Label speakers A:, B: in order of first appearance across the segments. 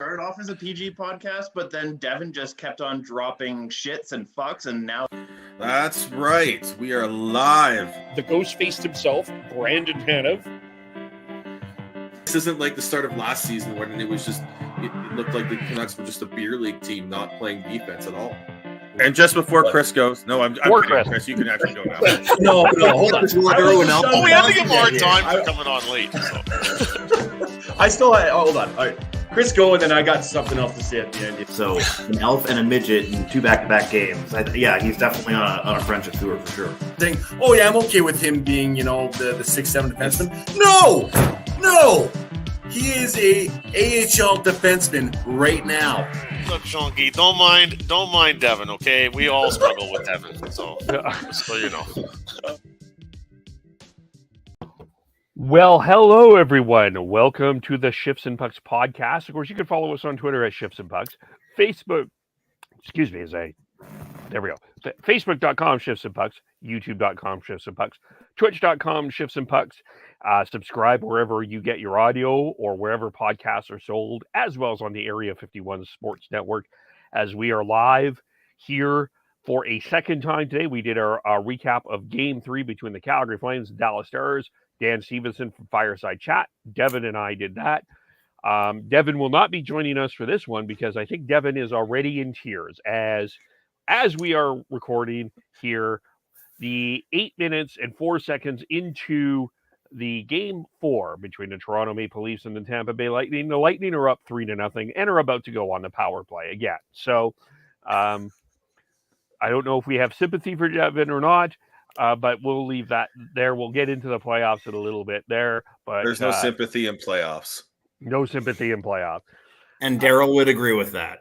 A: Started off as a PG podcast, but then Devin just kept on dropping shits and fucks, and now...
B: That's right. We are live.
C: The ghost faced himself, Brandon Tanev.
B: This isn't like the start of last season when it was just, it looked like the Canucks were just a beer league team not playing defense at all. And just before Chris goes, no, I'm kidding, Chris, you can actually go now.
D: No, hold on.
E: We had to give more time for coming on late. So.
D: I still had, hold on. All right. Chris, go, and then I got something else to say at the end.
F: So, an elf and a midget in 2 back-to-back games. He's definitely on a friendship tour for sure.
G: Saying, oh yeah, I'm okay with him being, the 6'7" defenseman. No! He is a AHL defenseman right now.
E: Look, Shonky, don't mind Devin, okay? We all struggle with Devin, so you know.
C: Well, hello, everyone. Welcome to the Shifts and Pucks podcast. Of course, you can follow us on Twitter at Shifts and Pucks. Facebook, there we go. Facebook.com, Shifts and Pucks. YouTube.com, Shifts and Pucks. Twitch.com, Shifts and Pucks. Subscribe wherever you get your audio or wherever podcasts are sold, as well as on the Area 51 Sports Network. As we are live here for a second time today, we did our recap of Game 3 between the Calgary Flames and Dallas Stars. Dan Stevenson from Fireside Chat. Devin and I did that. Devin will not be joining us for this one because I think Devin is already in tears as we are recording here, the 8 minutes and 4 seconds into the Game 4 between the Toronto Maple Leafs and the Tampa Bay Lightning. The Lightning are up 3-0 and are about to go on the power play again. So I don't know if we have sympathy for Devin or not. But we'll leave that there. We'll get into the playoffs in a little bit there. But
B: there's no sympathy in playoffs.
C: No sympathy in playoffs.
F: And Daryl would agree with that.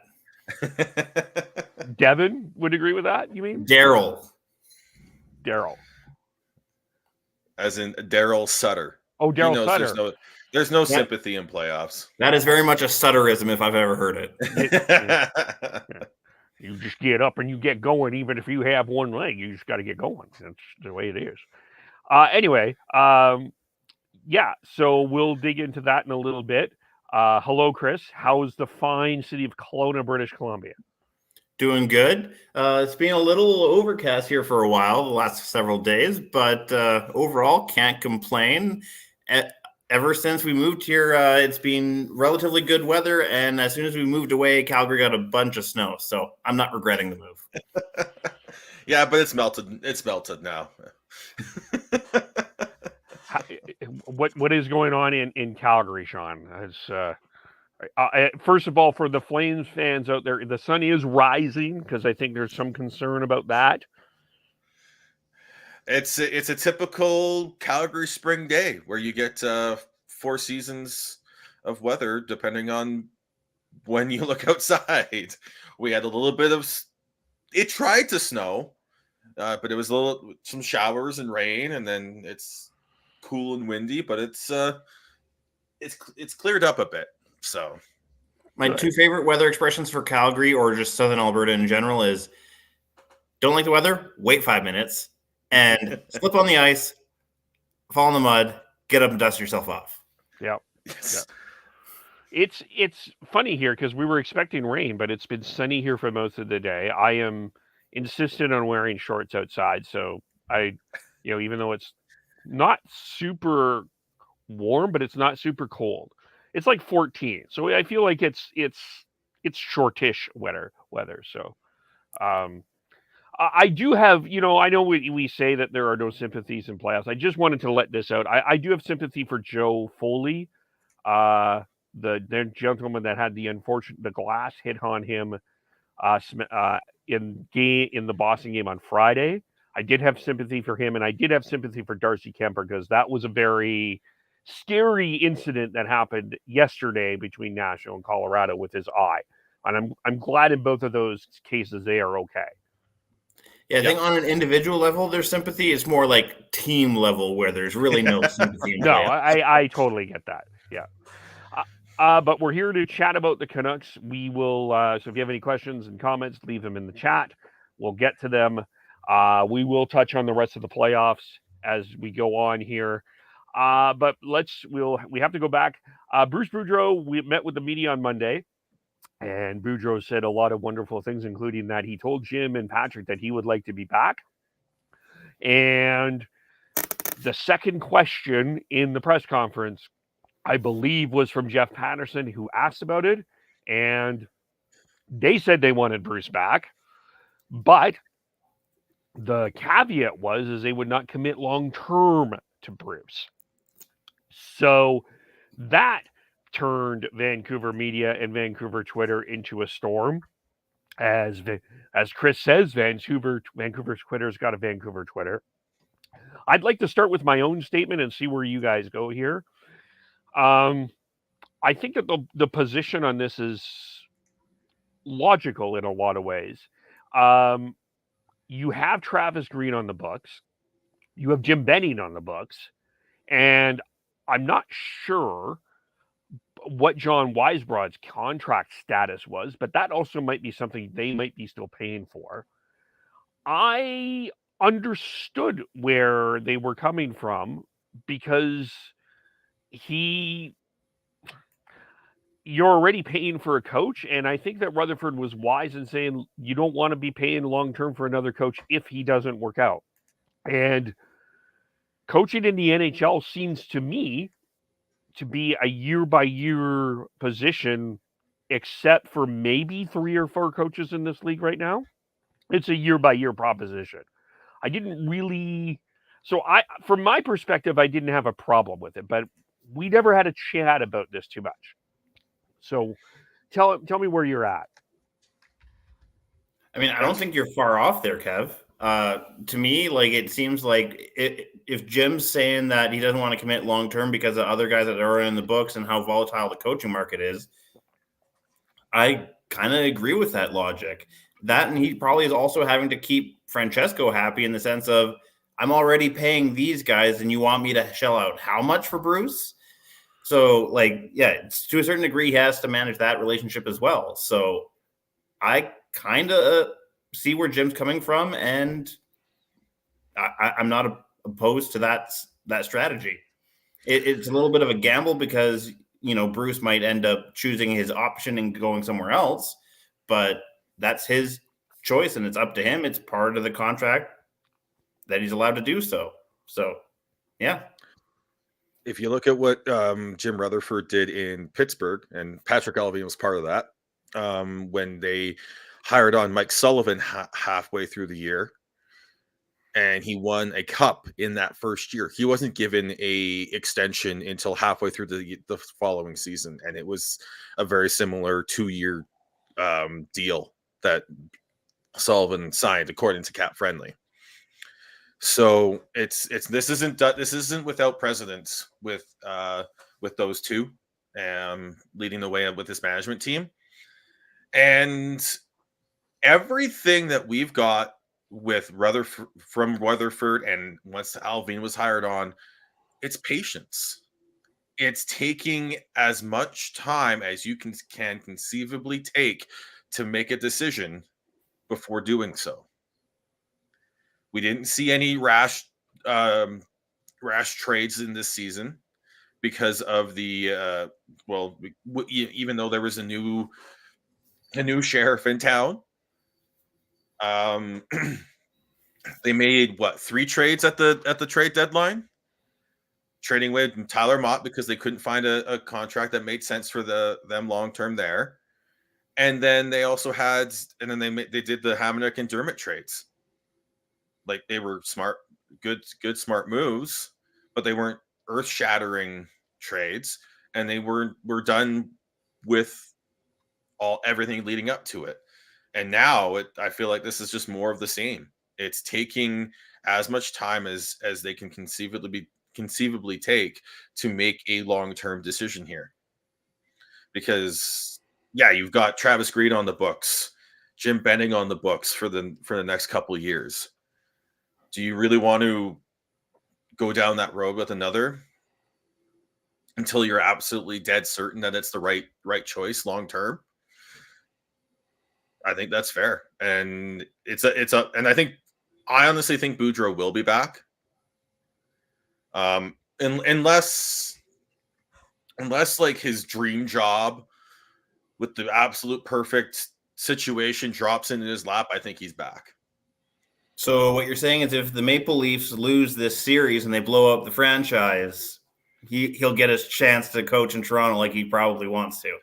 C: Devin would agree with that, you mean?
F: Daryl.
B: As in Daryl Sutter.
C: Oh, Daryl Sutter.
B: There's no sympathy in playoffs.
F: That is very much a Sutterism if I've ever heard it.
C: You just get up and you get going, even if you have one leg. You just got to get going. That's the way it is. Anyway, so we'll dig into that in a little bit. Hello, Chris. How's the fine city of Kelowna, British Columbia?
F: Doing good. It's been a little overcast here for a while, the last several days, but overall, can't complain. Ever since we moved here, it's been relatively good weather, and as soon as we moved away, Calgary got a bunch of snow, so I'm not regretting the move.
B: Yeah, but it's melted. It's melted now.
C: What is going on in Calgary, Sean? First of all, for the Flames fans out there, the sun is rising because I think there's some concern about that.
B: It's a typical Calgary spring day where you get 4 seasons of weather depending on when you look outside. We had a little bit of it tried to snow, but it was some showers and rain, and then it's cool and windy. But it's cleared up a bit. So
F: my 2 favorite weather expressions for Calgary or just Southern Alberta in general is: don't like the weather, wait 5 minutes. And slip on the ice, fall in the mud, get up and dust yourself off.
C: Yeah. Yes. Yeah. It's funny here because we were expecting rain, but it's been sunny here for most of the day. I am insistent on wearing shorts outside. So even though it's not super warm, but it's not super cold. It's like 14. So I feel like it's shortish weather. So, I do have, I know we say that there are no sympathies in playoffs. I just wanted to let this out. I do have sympathy for Joe Foley, the gentleman that had the glass hit on him in the Boston game on Friday. I did have sympathy for him, and I did have sympathy for Darcy Kemper because that was a very scary incident that happened yesterday between Nashville and Colorado with his eye. And I'm glad in both of those cases they are okay.
F: Yeah, I think on an individual level, there's sympathy. It's more like team level where there's really no sympathy.
C: No, I totally get that. Yeah. But we're here to chat about the Canucks. We will, so if you have any questions and comments, leave them in the chat. We'll get to them. We will touch on the rest of the playoffs as we go on here. But we have to go back. Bruce Boudreau, we met with the media on Monday. And Boudreaux said a lot of wonderful things, including that he told Jim and Patrick that he would like to be back. And the second question in the press conference, I believe, was from Jeff Patterson, who asked about it. And they said they wanted Bruce back. But the caveat is they would not commit long-term to Bruce. So that turned Vancouver media and Vancouver Twitter into a storm. As Chris says, Vancouver's Twitter's got a Vancouver Twitter. I'd like to start with my own statement and see where you guys go here. I think that the position on this is logical in a lot of ways. You have Travis Green on the books. You have Jim Benning on the books. And I'm not sure what John Weisbrod's contract status was, but that also might be something they might be still paying for. I understood where they were coming from because you're already paying for a coach, and I think that Rutherford was wise in saying you don't want to be paying long-term for another coach if he doesn't work out. And coaching in the NHL seems to me to be a year-by-year position, except for maybe 3 or 4 coaches in this league right now. It's a year-by-year proposition. I didn't really... So from my perspective, I didn't have a problem with it, but we never had a chat about this too much. So tell me where you're at.
F: I mean, I don't think you're far off there, Kev. To me, like, it seems like if Jim's saying that he doesn't want to commit long term because of other guys that are in the books and how volatile the coaching market is, I kind of agree with that logic. That, and he probably is also having to keep Francesco happy in the sense of, I'm already paying these guys and you want me to shell out how much for Bruce? So, like, yeah, to a certain degree, he has to manage that relationship as well. So I kind of see where Jim's coming from, and I'm not opposed to that strategy. It's a little bit of a gamble because, Bruce might end up choosing his option and going somewhere else, but that's his choice, and it's up to him. It's part of the contract that he's allowed to do so. So, yeah.
B: If you look at what Jim Rutherford did in Pittsburgh, and Patrick Allvin was part of that, when they hired on Mike Sullivan halfway through the year, and he won a cup in that first year. He wasn't given a extension until halfway through the following season, and it was a very similar 2-year deal that Sullivan signed, according to Cap Friendly. So this isn't without precedence with those two leading the way with this management team, and everything that we've got with Rutherford and once Allvin was hired on, it's patience. It's taking as much time as you can conceivably take to make a decision before doing so. We didn't see any rash trades in this season because of the even though there was a new sheriff in town. They made 3 trades at the trade deadline, trading away Tyler Mott because they couldn't find a contract that made sense for them long term there. And then they also they did the Hamonic and Dermott trades. Like, they were smart, good smart moves, but they weren't earth-shattering trades, and they were done with everything leading up to it. And now I feel like this is just more of the same. It's taking as much time as they can conceivably take to make a long-term decision here. Because, yeah, you've got Travis Green on the books, Jim Benning on the books for the next couple of years. Do you really want to go down that road with another until you're absolutely dead certain that it's the right choice long term? I think that's fair, and and I honestly think Boudreaux will be back, unless like his dream job with the absolute perfect situation drops into his lap, I think he's back.
F: So what you're saying is if the Maple Leafs lose this series and they blow up the franchise, he'll get his chance to coach in Toronto like he probably wants to.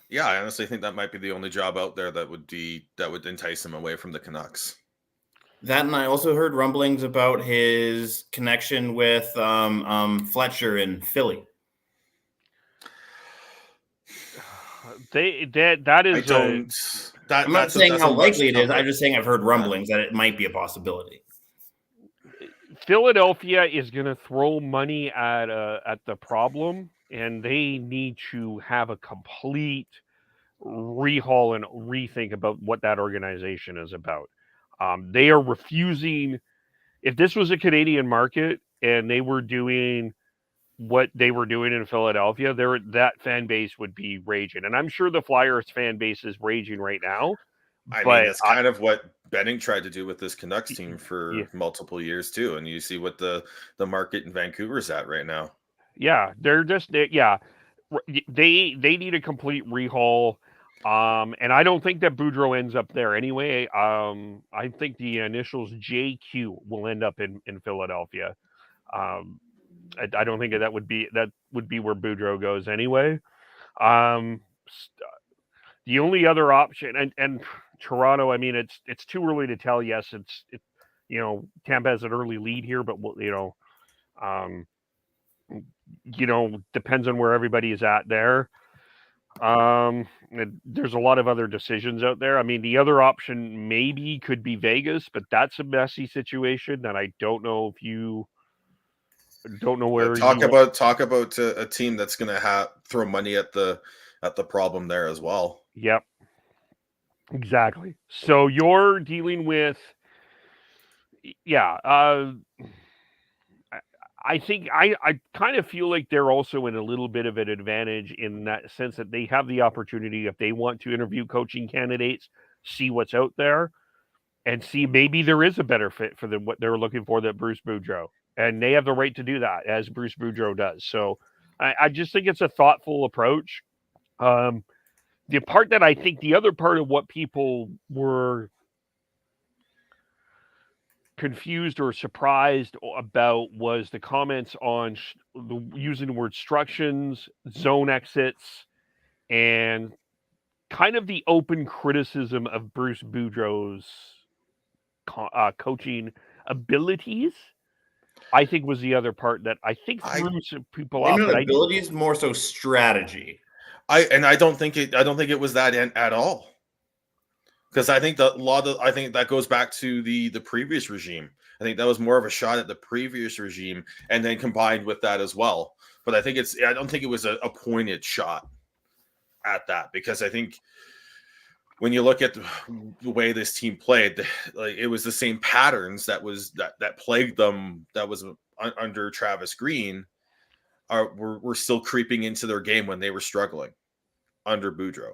B: Yeah, I honestly think that might be the only job out there that would entice him away from the Canucks.
F: That, and I also heard rumblings about his connection with Fletcher in Philly.
C: That is.
F: I'm not saying how likely it is. I'm just saying I've heard rumblings that it might be a possibility.
C: Philadelphia is going to throw money at the problem, and they need to have a complete rehaul and rethink about what that organization is about. They are refusing. If this was a Canadian market and they were doing what they were doing in Philadelphia, that fan base would be raging. And I'm sure the Flyers fan base is raging right now.
B: I mean, that's kind of what Benning tried to do with this Canucks team for multiple years too. And you see what the market in Vancouver is at right now.
C: Yeah, they're just they need a complete rehaul. And I don't think that Boudreau ends up there anyway. I think the initials JQ will end up in Philadelphia. I don't think that would be where Boudreau goes anyway. The only other option, and Toronto, I mean, it's too early to tell. Yes, Tampa has an early lead here, but depends on where everybody is at there. There's a lot of other decisions out there. I mean, the other option maybe could be Vegas, but that's a messy situation that I don't know if you don't know where.
B: Talk about a team that's going to throw money at the problem there as well.
C: Yep, exactly. So you're dealing with, I think I kind of feel like they're also in a little bit of an advantage in that sense that they have the opportunity, if they want to interview coaching candidates, see what's out there and see maybe there is a better fit for them, what they're looking for, that Bruce Boudreau, and they have the right to do that as Bruce Boudreau does. So I just think it's a thoughtful approach. The part that I think the other part of what people were confused or surprised about was the comments on using the word obstructions, zone exits, and kind of the open criticism of Bruce Boudreau's coaching abilities. I think was the other part that I think threw some people off.
F: Abilities more so strategy.
B: I don't think it was that at all. Because I think that goes back to the previous regime. I think that was more of a shot at the previous regime, and then combined with that as well. But I don't think it was a pointed shot at that, because I think when you look at the way this team played, like, it was the same patterns that plagued them. That was under Travis Green. Were still creeping into their game when they were struggling under Boudreau.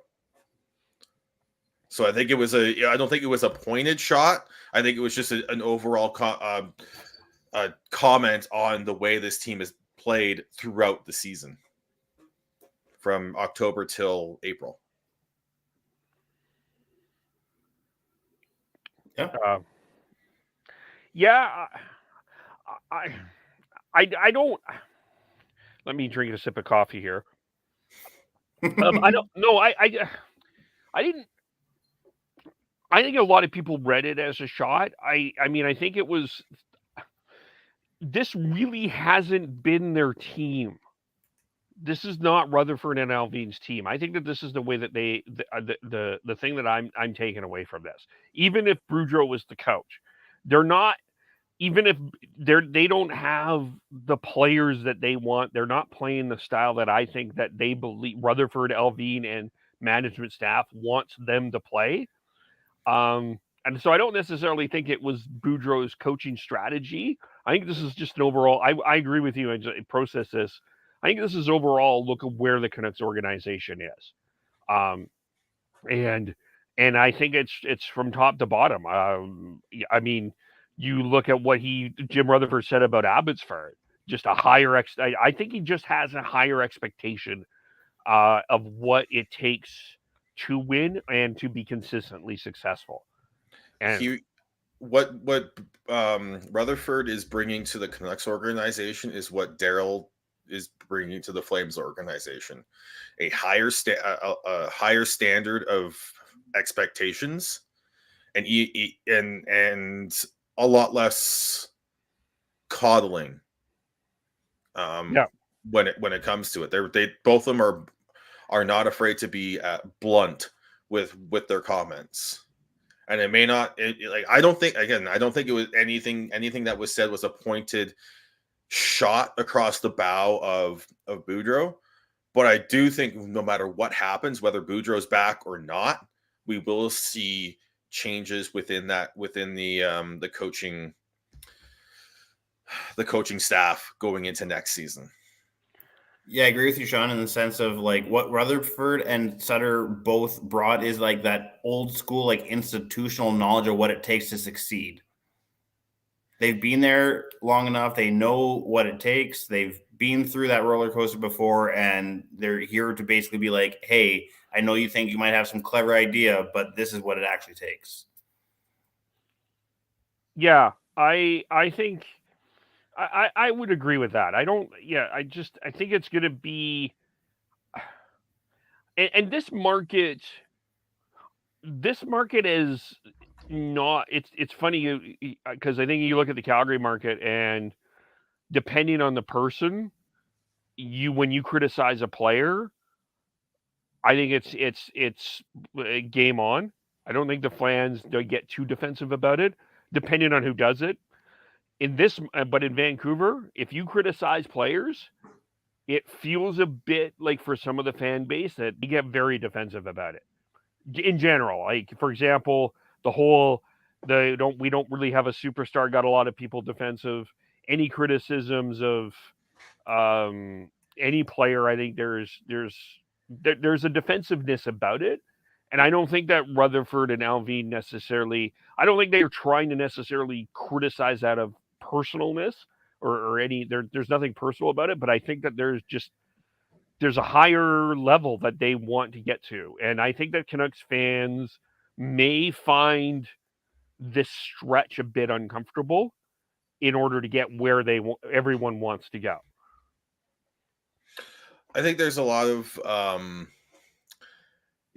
B: So I think I don't think it was a pointed shot. I think it was just an overall comment on the way this team has played throughout the season from October till April.
C: Yeah. I don't. Let me drink a sip of coffee here. I don't know. I didn't. I think a lot of people read it as a shot. I mean, I think it was. This really hasn't been their team. This is not Rutherford and Allvin's team. I think that this is the way that the thing that I'm taking away from this. Even if Boudreau was the coach, they're not. Even if they don't have the players that they want, they're not playing the style that I think that they believe Rutherford, Allvin, and management staff wants them to play. And so I don't necessarily think it was Boudreau's coaching strategy. I think this is just an overall. I agree with you and process this. I think this is overall look at where the Canucks organization is, and I think it's from top to bottom. I mean, you look at what Jim Rutherford said about Abbotsford, just a higher I think he just has a higher expectation of what it takes to win and to be consistently successful. And
B: what Rutherford is bringing to the Canucks organization is what Daryl is bringing to the Flames organization: a higher standard of expectations, and a lot less coddling. When it comes to it, they both of them are not afraid to be blunt with their comments. And it may not I don't think it was anything that was said was a pointed shot across the bow of Boudreau. But I do think no matter what happens, whether Boudreau's back or not, we will see changes within the coaching staff going into next season.
F: Yeah, I agree with you, Sean, in the sense of like what Rutherford and Sutter both brought is like that old school, like institutional knowledge of what it takes to succeed. They've been there long enough. They know what it takes. They've been through that roller coaster before, and they're here to basically be like, hey, I know you think you might have some clever idea, but this is what it actually takes.
C: Yeah, I think I would agree with that. I think it's going to be, and this market is not, it's funny because I think you look at the Calgary market, and depending on the person, when you criticize a player, I think it's game on. I don't think the fans don't get too defensive about it, depending on who does it. But in Vancouver, if you criticize players, it feels a bit like for some of the fan base that they get very defensive about it. In general, like for example, we don't really have a superstar got a lot of people defensive. Any criticisms of any player, I think there's a defensiveness about it. And I don't think that Rutherford and Allvin necessarily, I don't think they're trying to necessarily criticize out of personalness or there's nothing personal about it, but I think that there's a higher level that they want to get to. And I think that Canucks fans may find this stretch a bit uncomfortable in order to get where everyone wants to go.
B: I think there's a lot of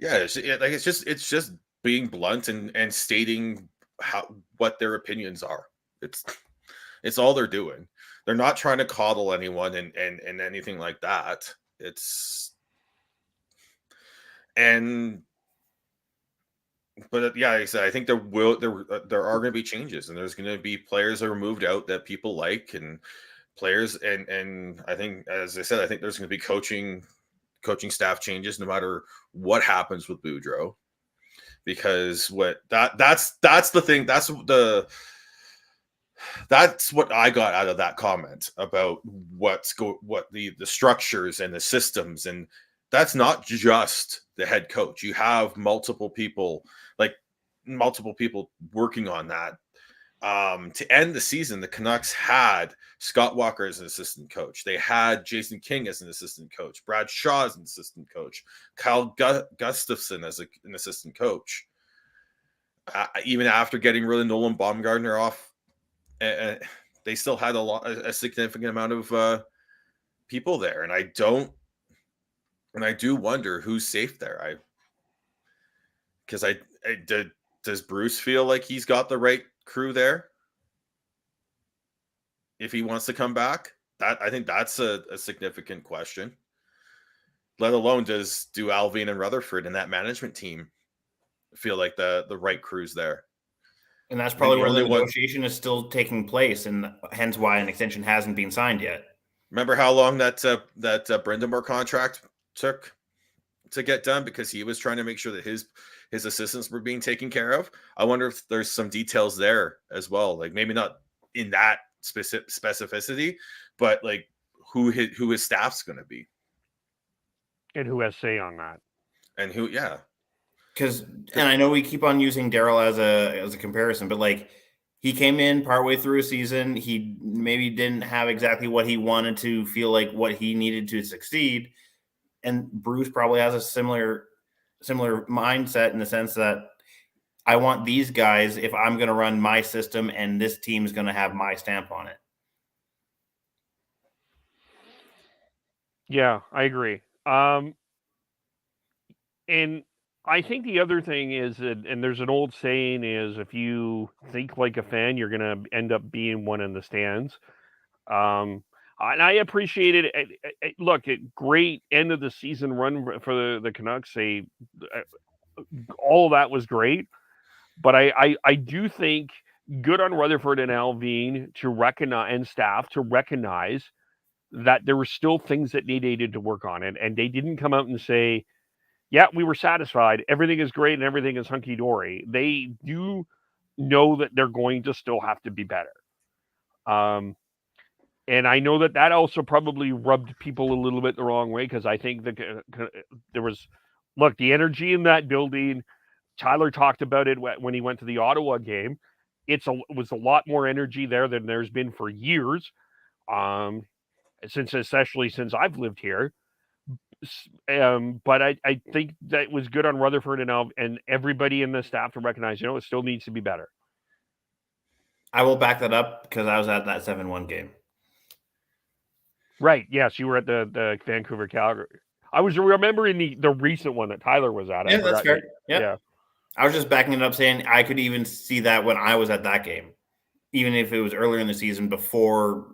B: it's just being blunt and stating what their opinions are. It's all they're doing. They're not trying to coddle anyone and anything like that. But like I said, I think there are going to be changes, and there's going to be players that are moved out that people like, and players, and I think, as I said, I think there's going to be coaching staff changes no matter what happens with Boudreau, because that's the thing. That's what I got out of that comment about what the structures and the systems, and that's not just the head coach. You have multiple people working on that. To end the season, the Canucks had Scott Walker as an assistant coach. They had Jason King as an assistant coach, Brad Shaw as an assistant coach, Kyle Gustafson as an assistant coach. Even after getting rid of Nolan Baumgartner off, they still had a significant amount of people there, and I do wonder who's safe there. Does Bruce feel like he's got the right crew there if he wants to come back? I think that's a significant question. Let alone do Allvin and Rutherford and that management team feel like the right crew's there?
F: And that's probably where the negotiation is still taking place, and hence why an extension hasn't been signed yet.
B: Remember how long that Brindamore contract took to get done, because he was trying to make sure that his assistants were being taken care of? I wonder if there's some details there as well, like maybe not in that specificity, but like who his staff's going to be,
C: and who has say on that,
B: and who, yeah.
F: Because, and I know we keep on using Daryl as a comparison, but like he came in partway through a season, he maybe didn't have exactly what he wanted to feel like what he needed to succeed, and Bruce probably has a similar similar mindset in the sense that I want these guys if I'm going to run my system and this team is going to have my stamp on it.
C: Yeah, I agree. And I think the other thing is that, and there's an old saying is, if you think like a fan, you're going to end up being one in the stands. And I appreciate it. Look, great end of the season run for the Canucks. All of that was great, but I do think good on Rutherford and Allvin to recognize, and staff to recognize that there were still things that needed to work on it, and they didn't come out and say, yeah, we were satisfied. Everything is great and everything is hunky dory. They do know that they're going to still have to be better. And I know that also probably rubbed people a little bit the wrong way, because I think there was, look, the energy in that building. Tyler talked about it when he went to the Ottawa game. It was a lot more energy there than there's been for years, especially since I've lived here. But I think that was good on Rutherford and everybody in the staff to recognize, it still needs to be better.
F: I will back that up because I was at that 7-1 game.
C: Right. Yes, you were at the Vancouver Calgary. I was remembering the recent one that Tyler was at.
F: Yeah, that's fair. Yeah. I was just backing it up saying I could even see that when I was at that game, even if it was earlier in the season before,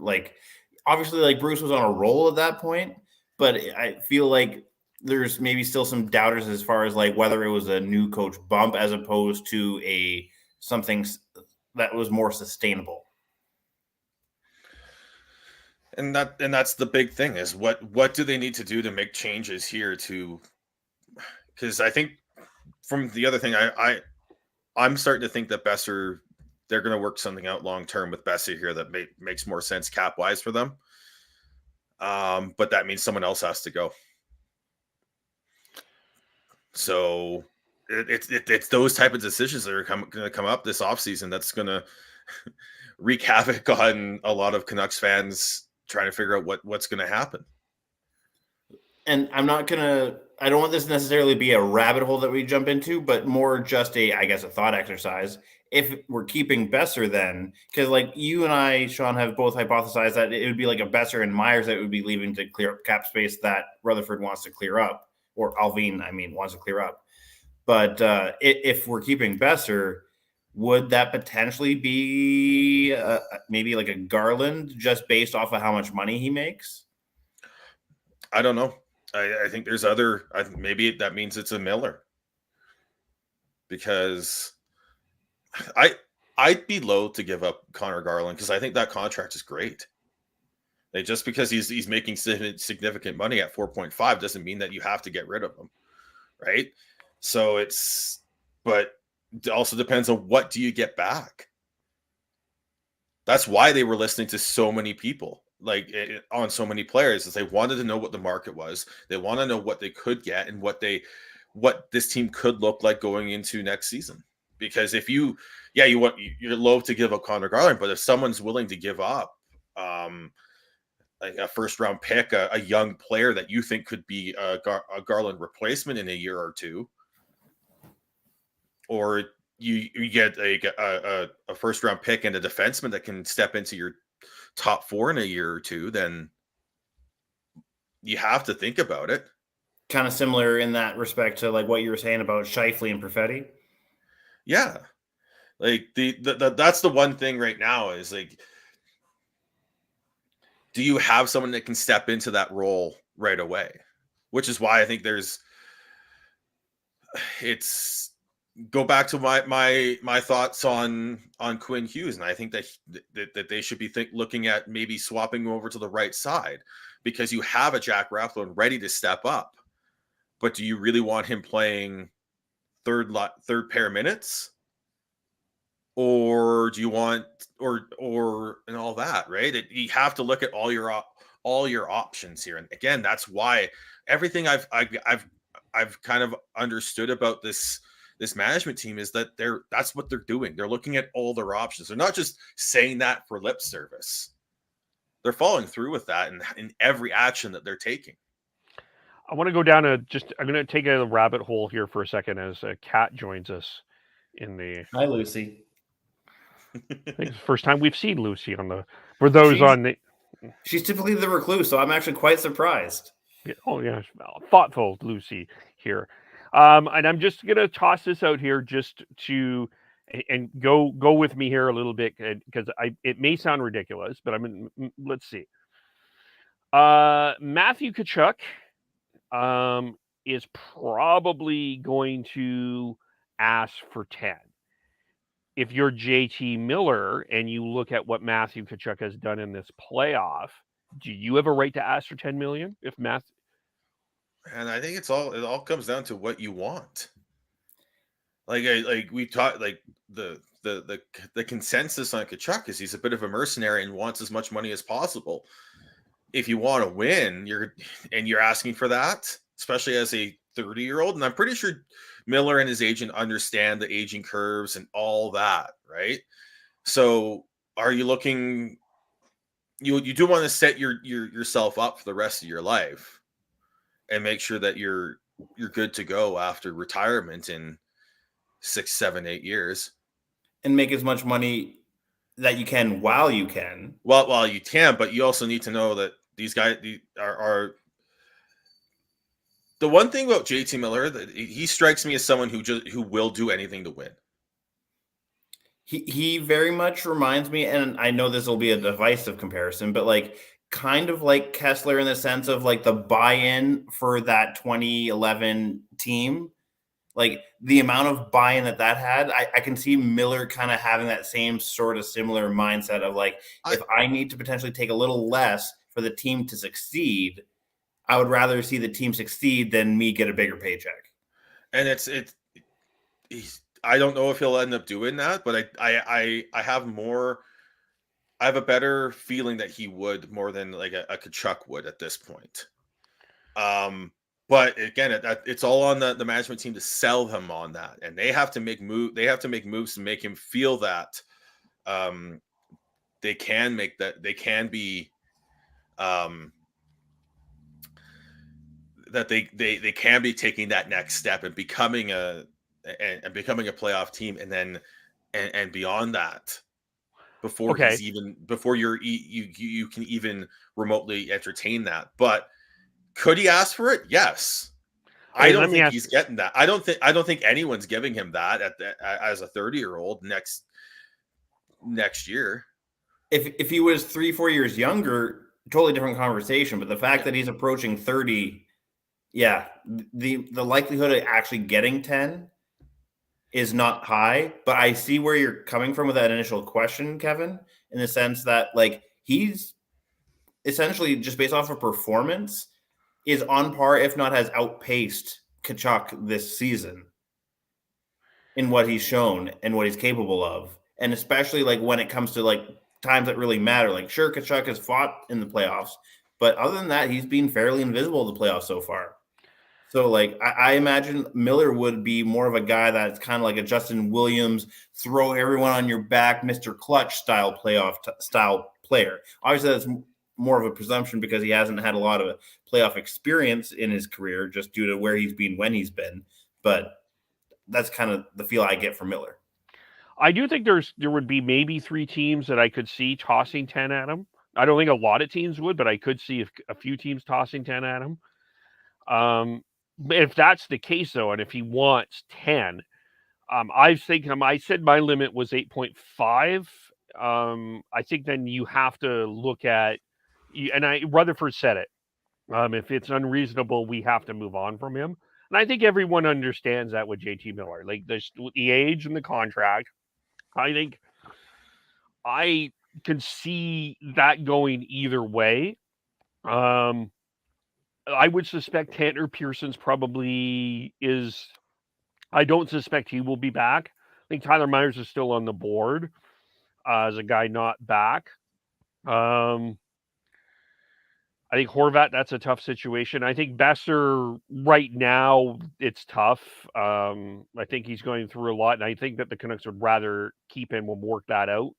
F: obviously Bruce was on a roll at that point, but I feel like there's maybe still some doubters as far as whether it was a new coach bump as opposed to something that was more sustainable.
B: And that's the big thing is what do they need to do to make changes here because I think from the other thing, I'm starting to think that Besser, they're going to work something out long term with Besser here that makes more sense cap wise for them. But that means someone else has to go. So it's those type of decisions that are going to come up this offseason that's going to wreak havoc on a lot of Canucks fans trying to figure out what's going to happen.
F: And I don't want this to necessarily be a rabbit hole that we jump into, but more just a thought exercise. If we're keeping Besser then, because you and I, Sean, have both hypothesized that it would be a Besser and Myers that would be leaving to clear up cap space that Rutherford wants to clear up, or Allvin, wants to clear up. But if we're keeping Besser, would that potentially be maybe a Garland just based off of how much money he makes?
B: I don't know. I think there's maybe that means it's a Miller, because I'd be loath to give up Connor Garland because I think that contract is great. Just because he's making significant money at 4.5 doesn't mean that you have to get rid of him, right? So but it also depends on what do you get back. That's why they were listening to so many people, on so many players, is they wanted to know what the market was. They want to know what they could get and what this team could look like going into next season. Because if you're loath to give up Connor Garland, but if someone's willing to give up a first round pick, a young player that you think could be a Garland replacement in a year or two, or you get a first round pick and a defenseman that can step into your top four in a year or two, then you have to think about it.
F: Kind of similar in that respect to what you were saying about Scheifele and Perfetti.
B: Yeah. That's the one thing right now is do you have someone that can step into that role right away? Which is why I think go back to my thoughts on Quinn Hughes, and I think that they should be looking at maybe swapping him over to the right side, because you have a Jack Rathbone ready to step up, but do you really want him playing third pair minutes, or do you want or and all that, right? You have to look at all your options here, and again, that's why everything I've kind of understood about this management team is that that's what they're doing. They're looking at all their options. They're not just saying that for lip service. They're following through with that in every action that they're taking.
C: I want to go down I'm going to take a rabbit hole here for a second as Kat joins us in the.
F: Hi, Lucy.
C: I think it's the first time we've seen Lucy on the. For those on the.
F: She's typically the recluse, so I'm actually quite surprised.
C: Oh yeah, thoughtful Lucy here, and I'm just gonna toss this out here just to and go with me here a little bit because it may sound ridiculous, but let's see. Matthew Tkachuk is probably going to ask for 10. If you're J.T.Miller and you look at what Matthew Tkachuk has done in this playoff, do you have a right to ask for 10 million if Matthew?
B: And I think it all comes down to what you want. Like we talked, like the consensus on Tkachuk is he's a bit of a mercenary and wants as much money as possible. If you want to win, you're asking for that, especially as a 30-year-old, and I'm pretty sure Miller and his agent understand the aging curves and all that, right? So, are you looking? You do want to set yourself up for the rest of your life, and make sure that you're good to go after retirement in 6, 7, 8 years,
F: and make as much money that you can while you can.
B: While you can, but you also need to know that these guys are the one thing about J.T. Miller, that he strikes me as someone who will do anything to win.
F: He very much reminds me, and I know this will be a divisive comparison, but like kind of like Kessler in the sense of like the buy-in for that 2011 team, like the amount of buy-in that had. I can see Miller kind of having that same sort of similar mindset of like, if I need to potentially take a little less for the team to succeed, I would rather see the team succeed than me get a bigger paycheck.
B: And I don't know if he'll end up doing that, but I have a better feeling that he would more than like a Tkachuk would at this point. But again, it's all on the management team to sell him on that, and they have to make moves to make him feel that they can be that they can be taking that next step and becoming a playoff team, and then and beyond that, before you can even remotely entertain that. But could he ask for it? Yes. I don't think he's getting that. I don't think anyone's giving him that as a 30-year-old next year.
F: If he was 3-4 years younger, totally different conversation. But the fact that he's approaching 30, yeah, the likelihood of actually getting 10 is not high. But I see where you're coming from with that initial question, Kevin, in the sense that like he's essentially just based off of performance is on par, if not has outpaced Tkachuk this season in what he's shown and what he's capable of. And especially like when it comes to like times that really matter, like sure, Tkachuk has fought in the playoffs, but other than that, he's been fairly invisible in the playoffs so far. So like, I imagine Miller would be more of a guy that's kind of like a Justin Williams, throw everyone on your back, Mr. Clutch style style player. Obviously that's more of a presumption because he hasn't had a lot of playoff experience in his career just due to where he's been when he's been. But that's kind of the feel I get from Miller.
C: I do think there would be maybe 3 teams that I could see tossing 10 at him. I don't think a lot of teams would, but I could see a few teams tossing 10 at him. If that's the case, though, and if he wants 10, I said my limit was 8.5. I think then you have to look at, and Rutherford said it. If it's unreasonable, we have to move on from him. And I think everyone understands that with J.T. Miller. Like the age and the contract, I think I can see that going either way. I would suspect Tanner Pearson's probably is. I don't suspect he will be back. I think Tyler Myers is still on the board as a guy not back. I think Horvat, that's a tough situation. I think Besser right now, it's tough. I think he's going through a lot, and I think that the Canucks would rather keep him and work that out.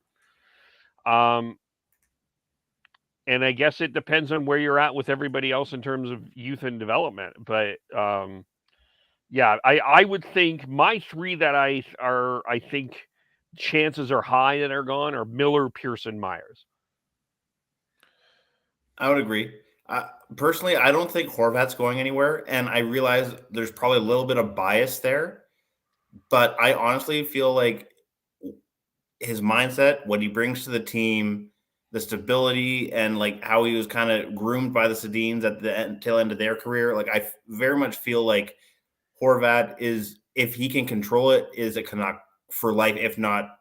C: And I guess it depends on where you're at with everybody else in terms of youth and development. But yeah, I would think my three that I think chances are high that are gone are Miller, Pearson, Myers.
F: I would agree. Personally, I don't think Horvat's going anywhere, and I realize there's probably a little bit of bias there, but I honestly feel like his mindset, what he brings to the team, the stability, and like how he was kind of groomed by the Sedins at the tail end of their career. Like I very much feel like Horvat is, if he can control it, is a Canuck for life, if not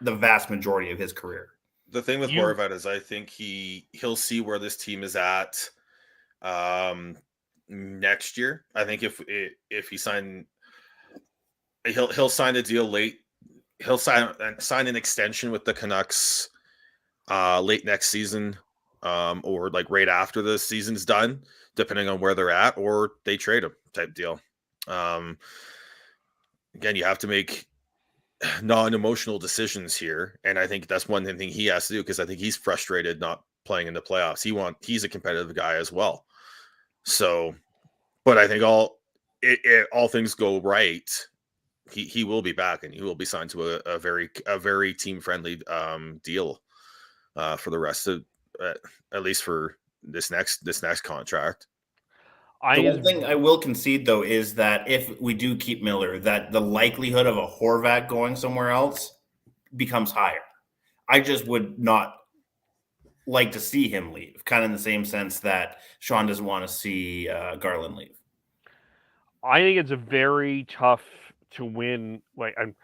F: the vast majority of his career.
B: The thing with Horvat is I think he'll see where this team is at next year. I think if he he'll sign a deal late. He'll sign an extension with the Canucks late next season, or like right after the season's done, depending on where they're at, or they trade him type deal. Again, you have to make non-emotional decisions here, and I think that's one thing he has to do, because I think he's frustrated not playing in the playoffs. He's a competitive guy as well. So, but I think all things go right, he will be back, and he will be signed to a very team friendly deal for the rest of at least for this next contract.
F: The one thing I will concede, though, is that if we do keep Miller, that the likelihood of a Horvat going somewhere else becomes higher. I just would not like to see him leave, kind of in the same sense that Sean doesn't want to see Garland leave.
C: I think it's a very tough to win. Like, I'm,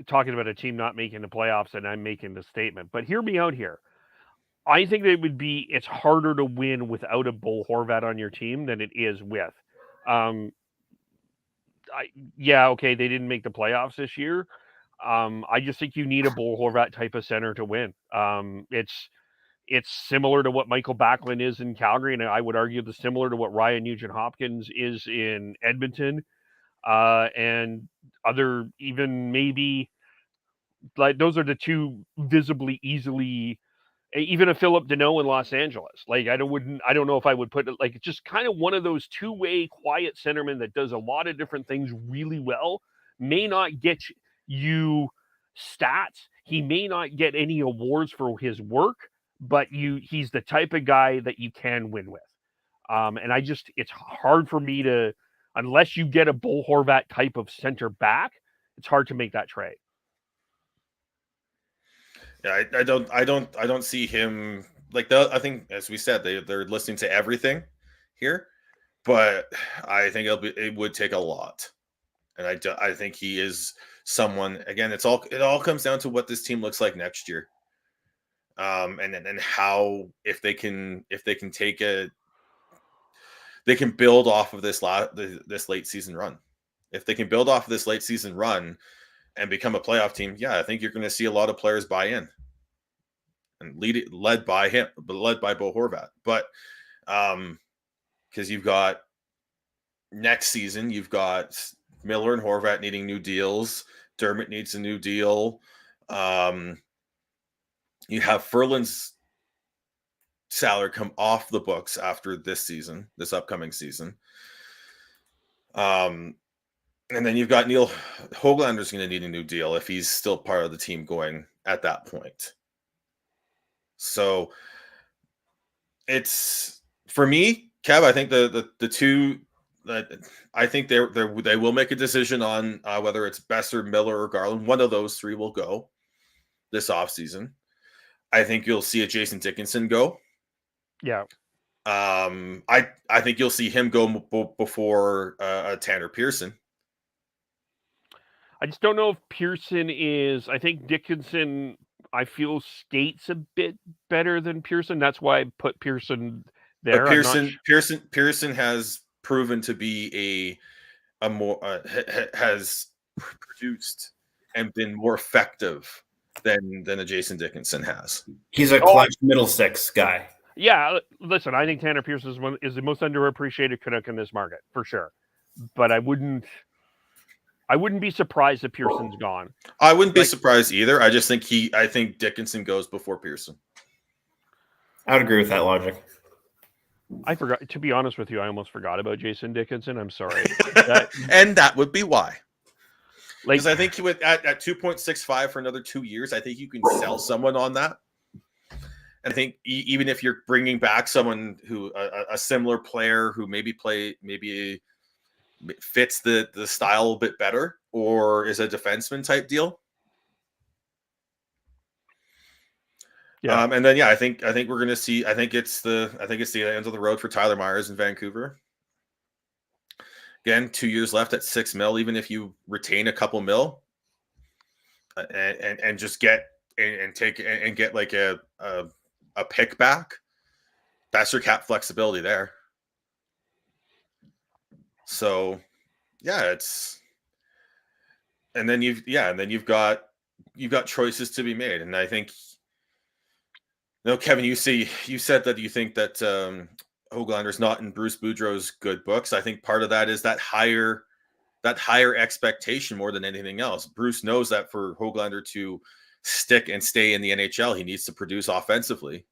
C: talking about a team not making the playoffs, and I'm making the statement. But hear me out here. I think that it's harder to win without a Bo Horvat on your team than it is with. Okay, they didn't make the playoffs this year. I just think you need a Bo Horvat type of center to win. It's similar to what Michael Backlund is in Calgary, and I would argue similar to what Ryan Nugent-Hopkins is in Edmonton, and other, even maybe, like, those are the two visibly easily. Even a Philip Deneau in Los Angeles. Like, I don't know if I would put it, like, it's just kind of one of those two-way quiet centermen that does a lot of different things really well. May not get you stats. He may not get any awards for his work, but he's the type of guy that you can win with. And it's hard for me to, unless you get a Bo Horvat type of center back, it's hard to make that trade.
B: Yeah, I don't see him like I think, as we said, they're listening to everything here, but I think it would take a lot, and I think he is someone. Again, it all comes down to what this team looks like next year, and how if they can they can build off of this late season run. If they can build off of this late season run and become a playoff team, yeah, I think you're going to see a lot of players buy in, and led by Bo Horvat. But because you've got next season, you've got Miller and Horvat needing new deals. Dermott needs a new deal. You have Ferland's salary come off the books after this upcoming season. And then you've got Neil Höglander's going to need a new deal if he's still part of the team going at that point. So it's, for me, Kev, I think the two that I think they will make a decision on whether it's Besser, Miller, or Garland. One of those three will go this offseason. I think you'll see a Jason Dickinson go.
C: Yeah.
B: I think you'll see him go before Tanner Pearson.
C: I just don't know if Pearson is. I think Dickinson, I feel, skates a bit better than Pearson. That's why I put Pearson there.
B: But Pearson has proven to be a more has produced and been more effective than a Jason Dickinson has.
F: He's a clutch middle six guy.
C: Yeah, listen, I think Tanner Pearson is the most underappreciated Canuck in this market for sure. But I wouldn't be surprised if Pearson's gone.
B: I wouldn't be surprised either. I just think I think Dickinson goes before Pearson.
F: I would agree with that logic.
C: I forgot, to be honest with you, I almost forgot about Jason Dickinson. I'm sorry.
B: And that would be why.
C: Like,
B: Because I think you would at 2.65 for another 2 years, I think you can sell someone on that. And I think even if you're bringing back someone who a similar player who maybe fits the style a bit better or is a defenseman type deal.
C: yeah.
B: And then I think we're gonna see. I think it's the end of the road for Tyler Myers in Vancouver. Again, 2 years left at $6 million. Even if you retain a couple mil, and just get and get like a pick back, that's your cap flexibility there. So, it's, and then you've got choices to be made, and I think. No, Kevin, you said that you think that Höglander's not in Bruce Boudreau's good books. I think part of that is that higher expectation more than anything else. Bruce knows that for Höglander to stick and stay in the NHL, he needs to produce offensively,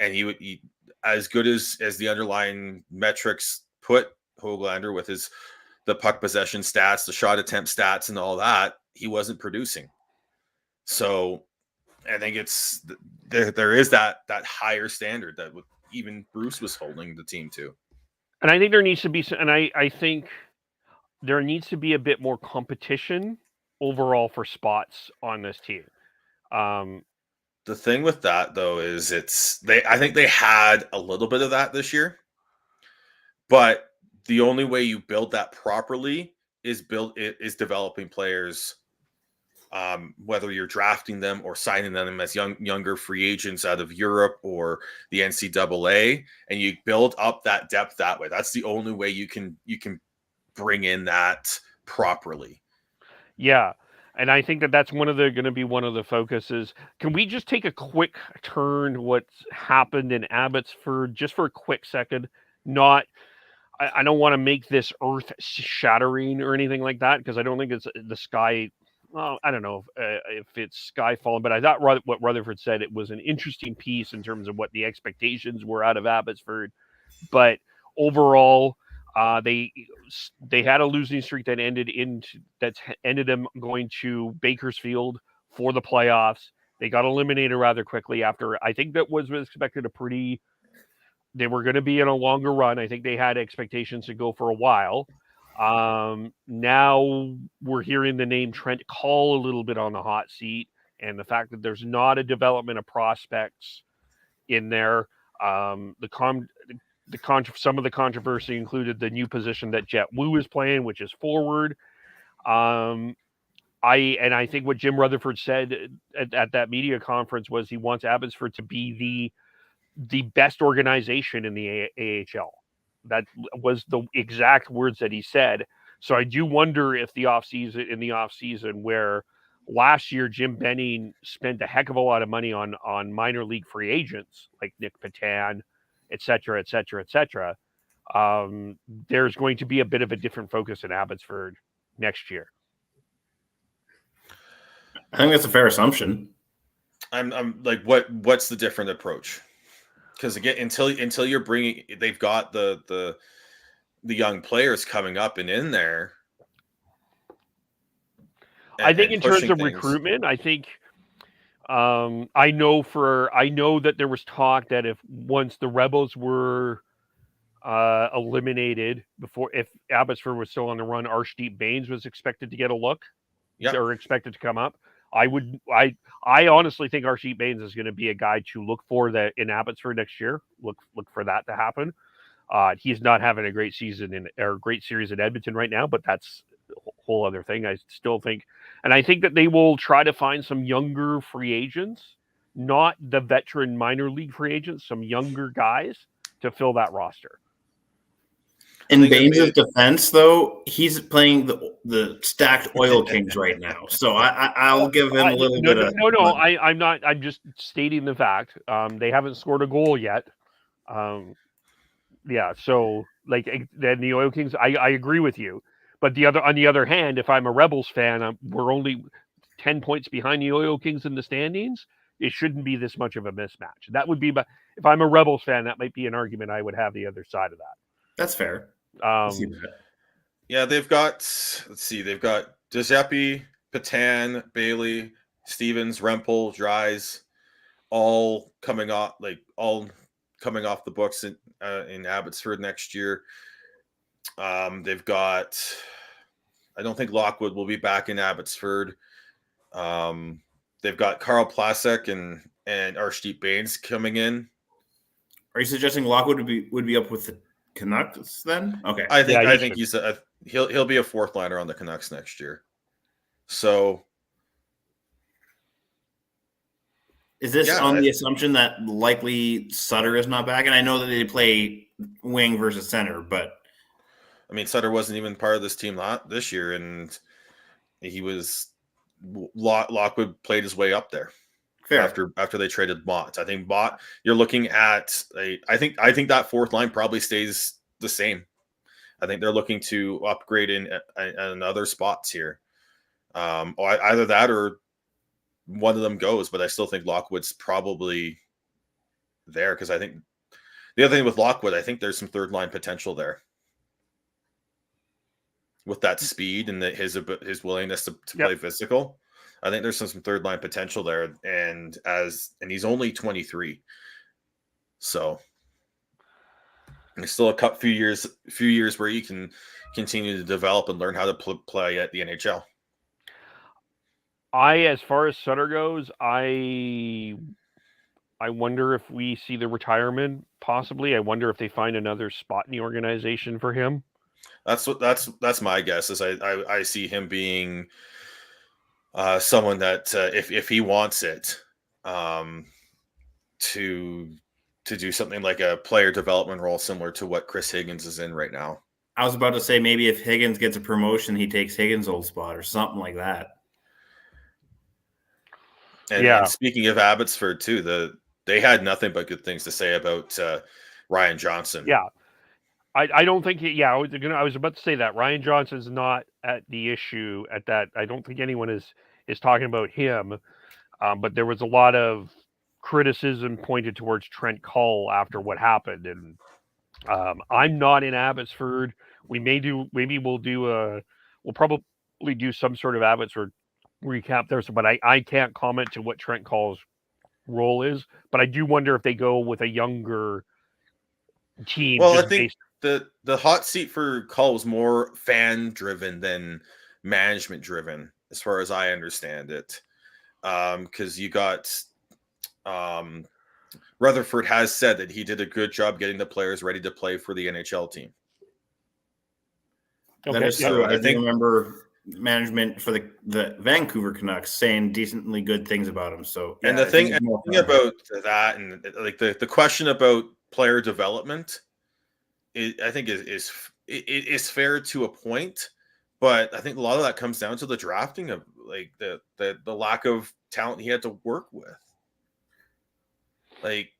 B: and he as good as the underlying metrics put Höglander with the puck possession stats, the shot attempt stats, and all that, he wasn't producing. So I think it's there is that higher standard that even Bruce was holding the team to.
C: And I think there needs to be, and I think there needs to be a bit more competition overall for spots on this team.
B: The thing with that though is I think they had a little bit of that this year, but the only way you build that properly is developing players. Whether you're drafting them or signing them as younger free agents out of Europe or the NCAA, and you build up that depth that way. That's the only way you can bring in that properly.
C: Yeah, and I think that's going to be one of the focuses. Can we just take a quick turn what's happened in Abbotsford just for a quick second? I don't want to make this earth shattering or anything like that, because I don't think it's the sky. Well, I don't know if it's sky falling, but I thought what Rutherford said, it was an interesting piece in terms of what the expectations were out of Abbotsford. But overall, they had a losing streak that ended them going to Bakersfield for the playoffs. They got eliminated rather quickly after, I think that was expected they were going to be in a longer run. I think they had expectations to go for a while. Now we're hearing the name Trent Call a little bit on the hot seat, and the fact that there's not a development of prospects in there. Some of the controversy included the new position that Jet Wu is playing, which is forward. I think what Jim Rutherford said at that media conference was he wants Abbotsford to be the best organization in the AHL. That was the exact words that he said. So I do wonder if in the offseason, where last year Jim Benning spent a heck of a lot of money on minor league free agents like Nick Patan, et cetera, et cetera, et cetera. There's going to be a bit of a different focus in Abbotsford next year.
F: I think that's a fair assumption.
B: I'm like, what's the different approach? Because again, until you're bringing, they've got the young players coming up and in there.
C: I think in terms of recruitment, I think I know that there was talk that once the Rebels were eliminated, if Abbotsford was still on the run, Arshdeep Bains was expected to get a look.
B: Yep.
C: Or expected to come up. I honestly think Arshdeep Bains is going to be a guy to look for that in Abbotsford next year. Look for that to happen. He's not having a great season or great series in Edmonton right now, but that's a whole other thing. I still think, and I think that they will try to find some younger free agents, not the veteran minor league free agents, some younger guys to fill that roster.
F: In Baines' defense, though, he's playing the stacked Oil Kings right now, so I'll give him a little bit of.
C: No. I'm not. I'm just stating the fact. They haven't scored a goal yet. Yeah. So, then the Oil Kings. I agree with you, but on the other hand, if I'm a Rebels fan, we're only 10 points behind the Oil Kings in the standings. It shouldn't be this much of a mismatch. That would be, if I'm a Rebels fan, that might be an argument I would have the other side of that.
F: That's fair. I see that.
B: Yeah, they've got Giuseppe, Patan, Bailey, Stevens, Rempel, Dries, all coming off the books in Abbotsford next year. They've got, I don't think Lockwood will be back in Abbotsford. They've got Carl Plasek and Arshdeep Baines coming in.
F: Are you suggesting Lockwood would be up with the Canucks then? Okay.
B: I think
C: should.
B: he'll be a fourth liner on the Canucks next year. So
F: is this on the assumption that likely Sutter is not back? And I know that they play wing versus center, but
B: I mean, Sutter wasn't even part of this team this year, and Lockwood played his way up there. Fair. After they traded Mott. I think Mott, you're looking at I think that fourth line probably stays the same. I think they're looking to upgrade in other spots here. Either that or one of them goes, but I still think Lockwood's probably there, because I think the other thing with Lockwood, I think there's some third line potential there with that speed and his willingness to play physical. I think there's some third line potential there, and he's only 23, so there's still a few years where he can continue to develop and learn how to play at the NHL.
C: As far as Sutter goes, I wonder if we see the retirement possibly. I wonder if they find another spot in the organization for him.
B: That's my guess. Is I see him being someone that if he wants it, to do something like a player development role similar to what Chris Higgins is in right now.
F: I was about to say maybe if Higgins gets a promotion, he takes Higgins' old spot or something like that.
B: And speaking of Abbotsford too, they had nothing but good things to say about Ryan Johnson.
C: Yeah. I don't think I was about to say that Ryan Johnson's not at the issue at that. I don't think anyone is talking about him. But there was a lot of criticism pointed towards Trent Cull after what happened, and I'm not in Abbotsford. We'll probably do some sort of Abbotsford recap there. But I can't comment to what Trent Cull's role is. But I do wonder if they go with a younger team.
B: Well, I think the hot seat for Cull was more fan driven than management driven, as far as I understand it. Because you got Rutherford has said that he did a good job getting the players ready to play for the NHL team.
F: Okay. That is true. I think remember management for the Vancouver Canucks saying decently good things about him. So
B: and the thing about that, and like the question about player development, I think is fair to a point, but I think a lot of that comes down to the drafting of like the lack of talent he had to work with. Like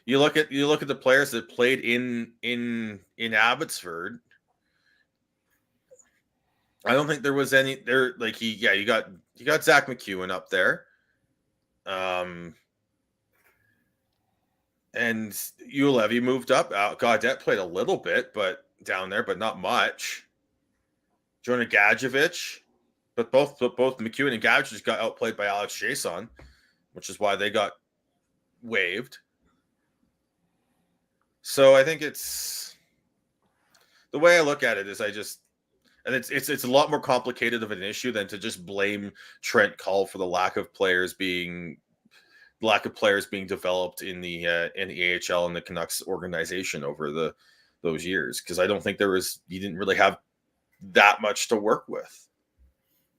B: you look at the players that played in Abbotsford. I don't think there was any there. Like you got Zach McEwen up there, and Ulevy moved up. Gaudette played a little bit, but down there, but not much. Jonah Gadjevich, but both McEwen and Gadjevich got outplayed by Alex Jason, which is why they got waived. So I think it's the way I look at it is it's a lot more complicated of an issue than to just blame Trent Cull for the lack of players being developed in the AHL and the Canucks organization over those years, because I don't think you didn't really have that much to work with.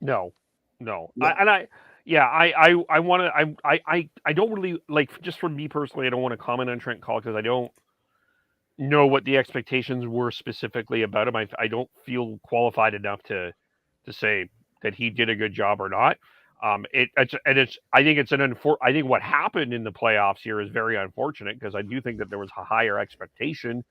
C: No. I don't really like, just for me personally, I don't want to comment on Trent Cull because I don't know what the expectations were specifically about him. I don't feel qualified enough to say that he did a good job or not. I think what happened in the playoffs here is very unfortunate, because I do think that there was a higher expectation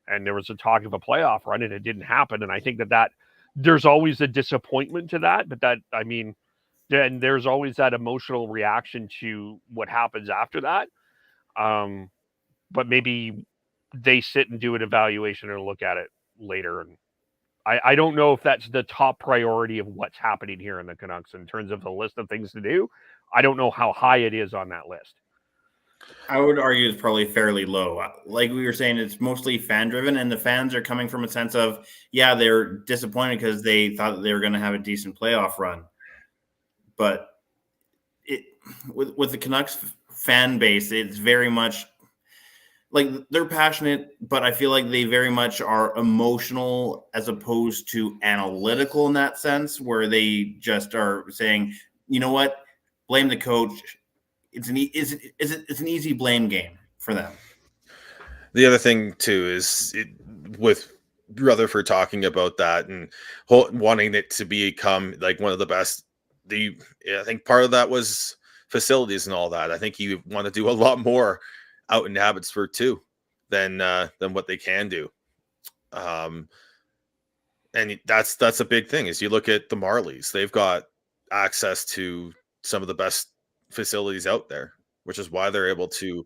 C: and there was a talk of a playoff run and it didn't happen. And I think that there's always a disappointment to that, but then there's always that emotional reaction to what happens after that. but maybe they sit and do an evaluation and look at it later. And I don't know if that's the top priority of what's happening here in the Canucks in terms of the list of things to do. I don't know how high it is on that list.
F: I would argue it's probably fairly low. Like we were saying, it's mostly fan driven, and the fans are coming from a sense of, yeah, they're disappointed because they thought that they were going to have a decent playoff run. But with the Canucks fan base, it's very much like they're passionate, but I feel like they very much are emotional as opposed to analytical in that sense, where they just are saying, you know what, blame the coach. It's an easy blame game for them.
B: The other thing too is with Rutherford talking about that and wanting it to become like one of the best. I think part of that was facilities and all that. I think he want to do a lot more out in Abbotsford too than what they can do. And that's a big thing. Is you look at the Marlies, they've got access to some of the best facilities out there, which is why they're able to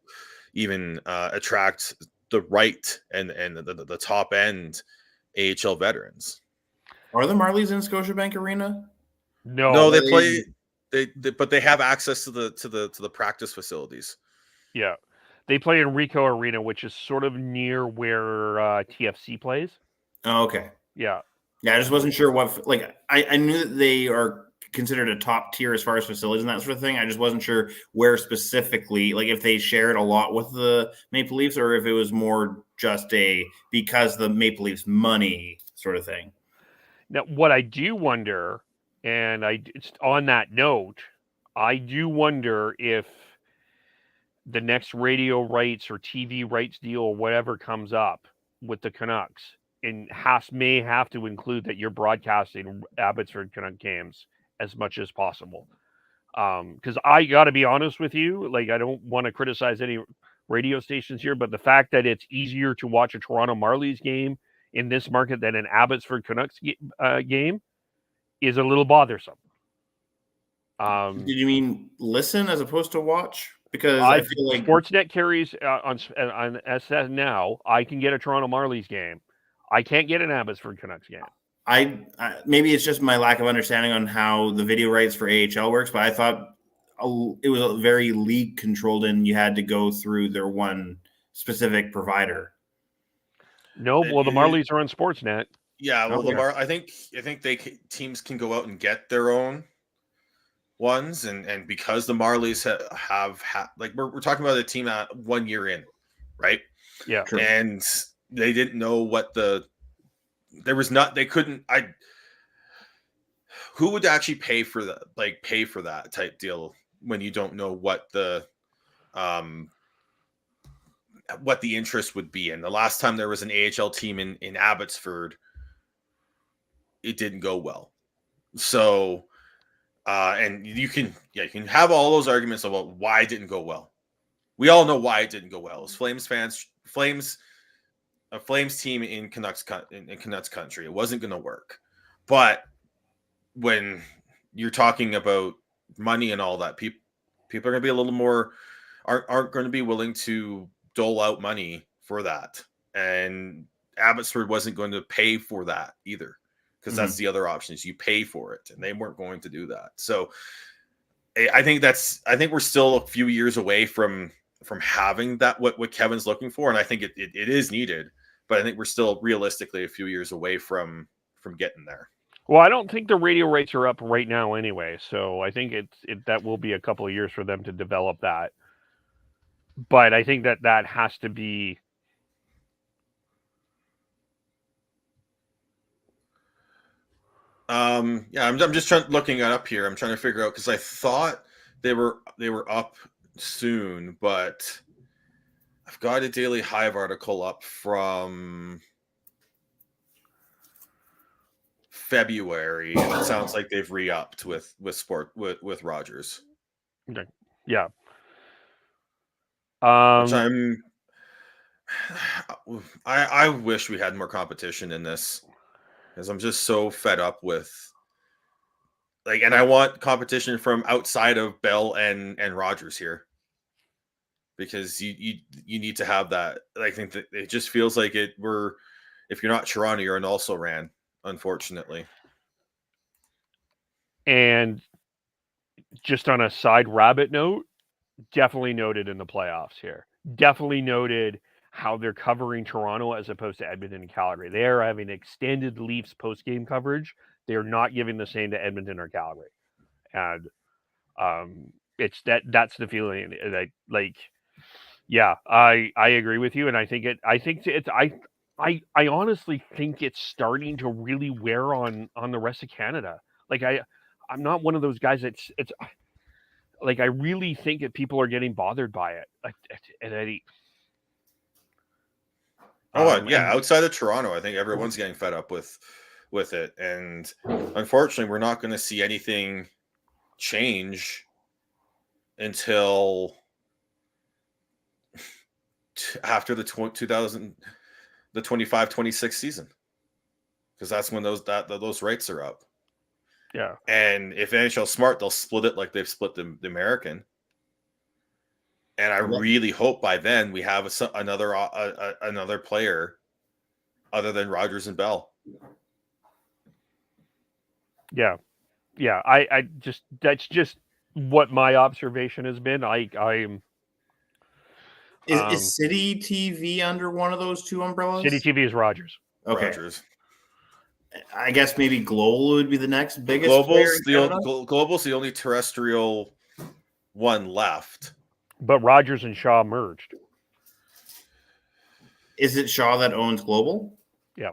B: even attract the right and the top end AHL veterans.
F: Are the Marlies in Scotiabank Arena?
C: No,
B: they play. But they have access to the practice facilities.
C: Yeah, they play in Ricoh Arena, which is sort of near where TFC plays.
F: Oh, okay.
C: Yeah.
F: I just wasn't sure what. Like, I knew that they are considered a top tier as far as facilities and that sort of thing. I just wasn't sure where specifically, like if they shared a lot with the Maple Leafs or if it was more just because the Maple Leafs money sort of thing.
C: Now, what I do wonder, and on that note, I do wonder if the next radio rights or TV rights deal or whatever comes up with the Canucks and may have to include that you're broadcasting Abbotsford Canuck games as much as possible. Because I got to be honest with you, like I don't want to criticize any radio stations here, but the fact that it's easier to watch a Toronto Marlies game in this market than an Abbotsford Canucks game is a little bothersome.
F: Did you mean listen as opposed to watch? Because I feel like
C: Sportsnet carries on SS now. I can get a Toronto Marlies game. I can't get an Abbotsford Canucks game.
F: I maybe it's just my lack of understanding on how the video rights for AHL works, but I thought it was very league controlled and you had to go through their one specific provider.
C: No, well, the Marlies are on Sportsnet.
B: Yeah, well, I think teams can go out and get their own ones, and because the Marlies have like we're talking about a team at 1 year in, right?
C: Yeah,
B: true. And they didn't know what who would actually pay for that type deal when you don't know what the interest would be. And the last time there was an AHL team in Abbotsford, it didn't go well. So and you can have all those arguments about why it didn't go well. We all know why it didn't go well. It's a Flames team in Canucks country. It wasn't going to work. But when you're talking about money and all that, people are going to be a little more aren't going to be willing to dole out money for that. And Abbotsford wasn't going to pay for that either, because that's the other option is you pay for it, and they weren't going to do that. So I think we're still a few years away from having that what Kevin's looking for, and I think it is needed. But I think we're still realistically a few years away from getting there.
C: Well, I don't think the radio rates are up right now anyway, so I think that will be a couple of years for them to develop that. But I think that has to be.
B: I'm just looking it up here. I'm trying to figure out because I thought they were up soon, but I've got a Daily Hive article up from February, and it sounds like they've re-upped with Rogers.
C: Okay. Yeah.
B: Which I wish we had more competition in this, because I'm just so fed up with and I want competition from outside of Bell and Rogers here. because you need to have that. I think that it just feels like if you're not Toronto, you're an also ran, unfortunately.
C: And just on a side rabbit note, definitely noted in the playoffs here. Definitely noted how they're covering Toronto as opposed to Edmonton and Calgary. They are having extended Leafs post-game coverage. They're not giving the same to Edmonton or Calgary. And it's that's the feeling that, like, yeah, I agree with you. And I honestly think it's starting to really wear on the rest of Canada. Like I'm not one of those guys it's like, I really think that people are getting bothered by it.
B: Outside of Toronto, I think everyone's getting fed up with it, and unfortunately, we're not going to see anything change until after the 25-26 season, because that's when those rights are up.
C: Yeah,
B: and if NHL's smart, they'll split it like they've split the American. And I really hope by then we have another player other than Rogers and Bell.
C: Yeah. I just, that's just what my observation has been.
F: Is City TV under one of those two umbrellas?
C: City TV is Rogers.
F: Okay.
B: Rogers.
F: I guess maybe Global would be the next biggest player in Canada?
B: Global's the only terrestrial one left.
C: But Rogers and Shaw merged.
F: Is it Shaw that owns Global?
C: Yeah.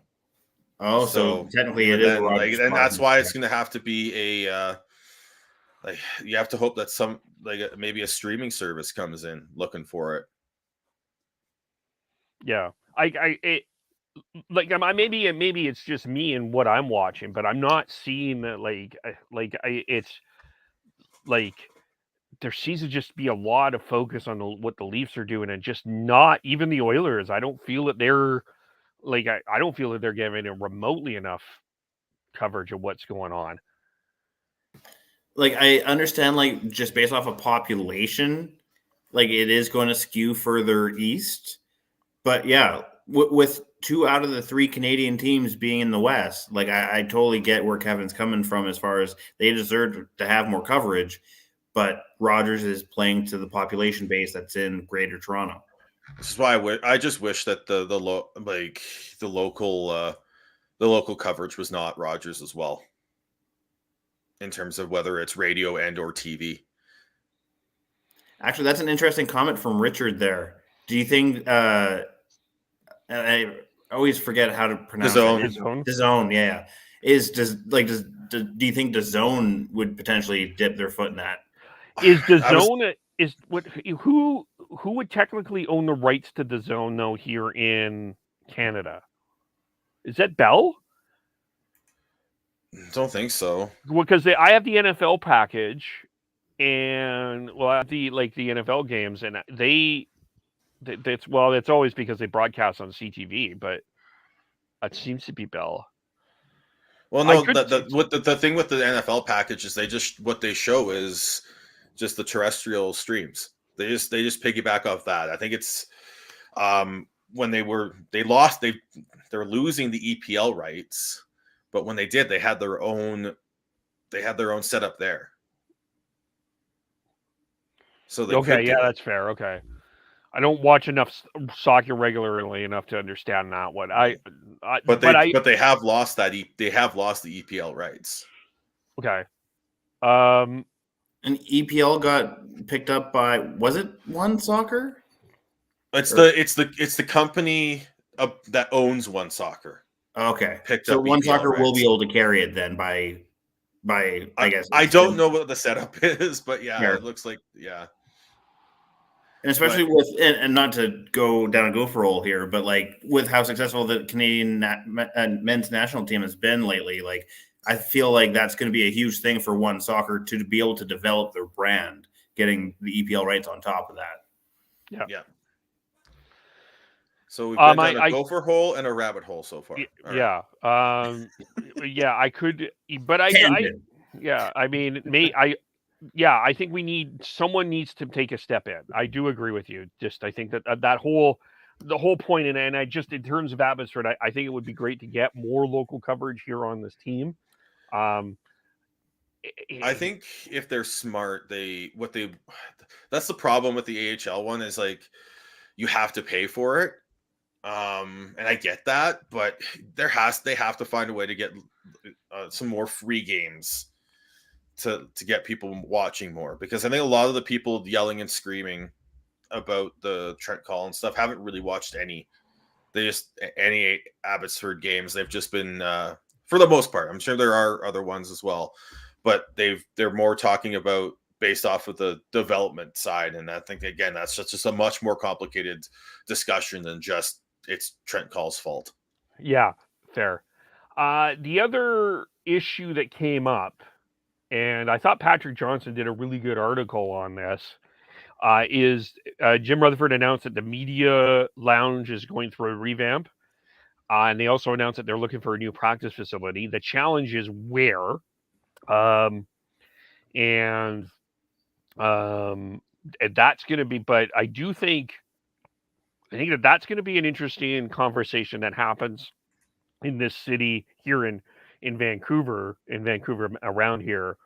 F: Oh, so technically it is Rogers.
B: And that's why it's going to have to be you have to hope that maybe a streaming service comes in looking for it.
C: Yeah. Maybe it's just me and what I'm watching, but I'm not seeing that it's like there seems to just be a lot of focus on what the Leafs are doing, and just not even the Oilers. I don't feel that they're I don't feel that they're giving it remotely enough coverage of what's going on.
F: Like, I understand, just based off of population, it is going to skew further east. But yeah, with 2 out of the 3 Canadian teams being in the West, I totally get where Kevin's coming from as far as they deserve to have more coverage. But Rogers is playing to the population base that's in Greater Toronto.
B: This is why I just wish that the local coverage was not Rogers as well, in terms of whether it's radio and or TV.
F: Actually, that's an interesting comment from Richard there. Do you think I always forget how to pronounce it. DAZN, yeah. Do you think DAZN would potentially dip their foot in that?
C: Is DAZN who would technically own the rights to DAZN though here in Canada? Is that Bell?
B: Don't think so.
C: Because I have the NFL package, and I have the NFL games, and it's always because they broadcast on CTV, but it seems to be Bell.
B: Well, no, the thing with the NFL package is what they show is just the terrestrial streams. They just piggyback off that. I think it's when they're losing the EPL rights, but when they did, they had their own setup there. So
C: that's fair. Okay. I don't watch enough soccer regularly enough to understand that one.
B: But they have lost they have lost the EPL rights.
C: Okay.
F: And EPL got picked up by, was it One Soccer?
B: It's the company that owns One Soccer.
F: Okay. So One Soccer will be able to carry it then by I guess.
B: I don't know what the setup is, but yeah, it looks like
F: And especially and not to go down a gopher hole here, but with how successful the Canadian men's national team has been lately, I feel like that's going to be a huge thing for One Soccer to be able to develop their brand, getting the EPL rights on top of that.
C: Yeah.
B: So we've been down a gopher hole and a rabbit hole so far.
C: Yeah. I could, but I mean, yeah, I think someone needs to take a step in. I do agree with you. Just I think that the whole point, and I just in terms of Abbotsford, I think it would be great to get more local coverage here on this team. Um,
B: I think if they're smart, that's the problem with the AHL one is like you have to pay for it. And I get that, but they have to find a way to get some more free games to get people watching more, because I think a lot of the people yelling and screaming about the Trent Collins stuff haven't really watched any Abbotsford games. They've just been for the most part. I'm sure there are other ones as well, but they're more talking about based off of the development side, and I think again that's just a much more complicated discussion than just it's Trent Call's fault.
C: Yeah, fair. The other issue that came up, and I thought Patrick Johnson did a really good article on this, is Jim Rutherford announced that the media lounge is going through a revamp. And they also announced that they're looking for a new practice facility. The challenge is where. And that's going to be, but I think that's going to be an interesting conversation that happens in this city here in Vancouver, around here.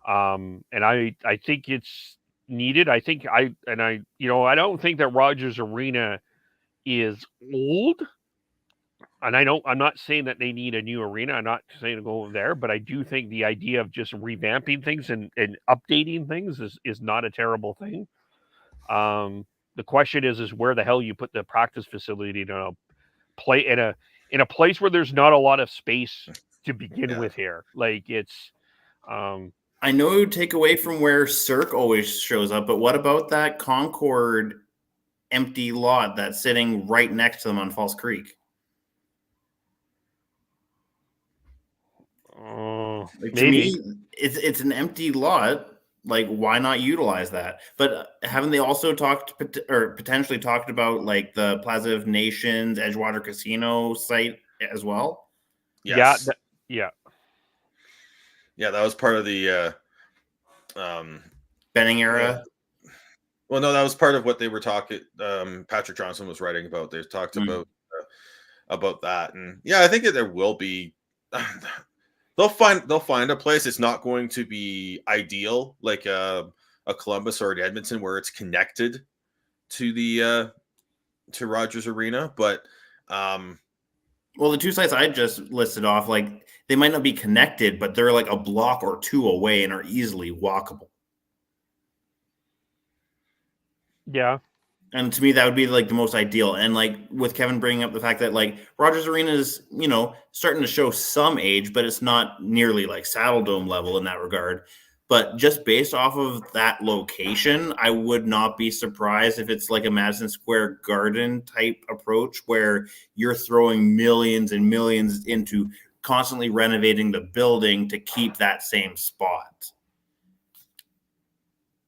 C: And I think it's needed. I don't think that Rogers Arena is old. And I'm not saying that they need a new arena. I'm not saying to go over there, but I do think the idea of just revamping things and updating things is not a terrible thing. The question is where the hell you put the practice facility to play in a place where there's not a lot of space to begin with here. Like it's,
F: I know it would take away from where Cirque always shows up, but what about that Concord empty lot that's sitting right next to them on False Creek?
C: Maybe.
F: To me, it's an empty lot. Like, why not utilize that? But haven't they also potentially talked about like the Plaza of Nations, Edgewater Casino site as well?
B: Yes.
C: Yeah.
B: That was part of the
F: Benning era.
B: Well, no, that was part of what they were talking. Patrick Johnson was writing about. They talked about that, and I think that there will be. They'll find a place. It's not going to be ideal like a Columbus or an Edmonton where it's connected to the to Rogers Arena, but
F: well, the two sites I just listed off, like they might not be connected, but they're like a block or two away and are easily walkable.
C: Yeah.
F: And to me, that would be like the most ideal. And like with Kevin bringing up the fact that like Rogers Arena is, starting to show some age, but it's not nearly like Saddle Dome level in that regard. But just based off of that location, I would not be surprised if it's like a Madison Square Garden type approach where you're throwing millions and millions into constantly renovating the building to keep that same spot.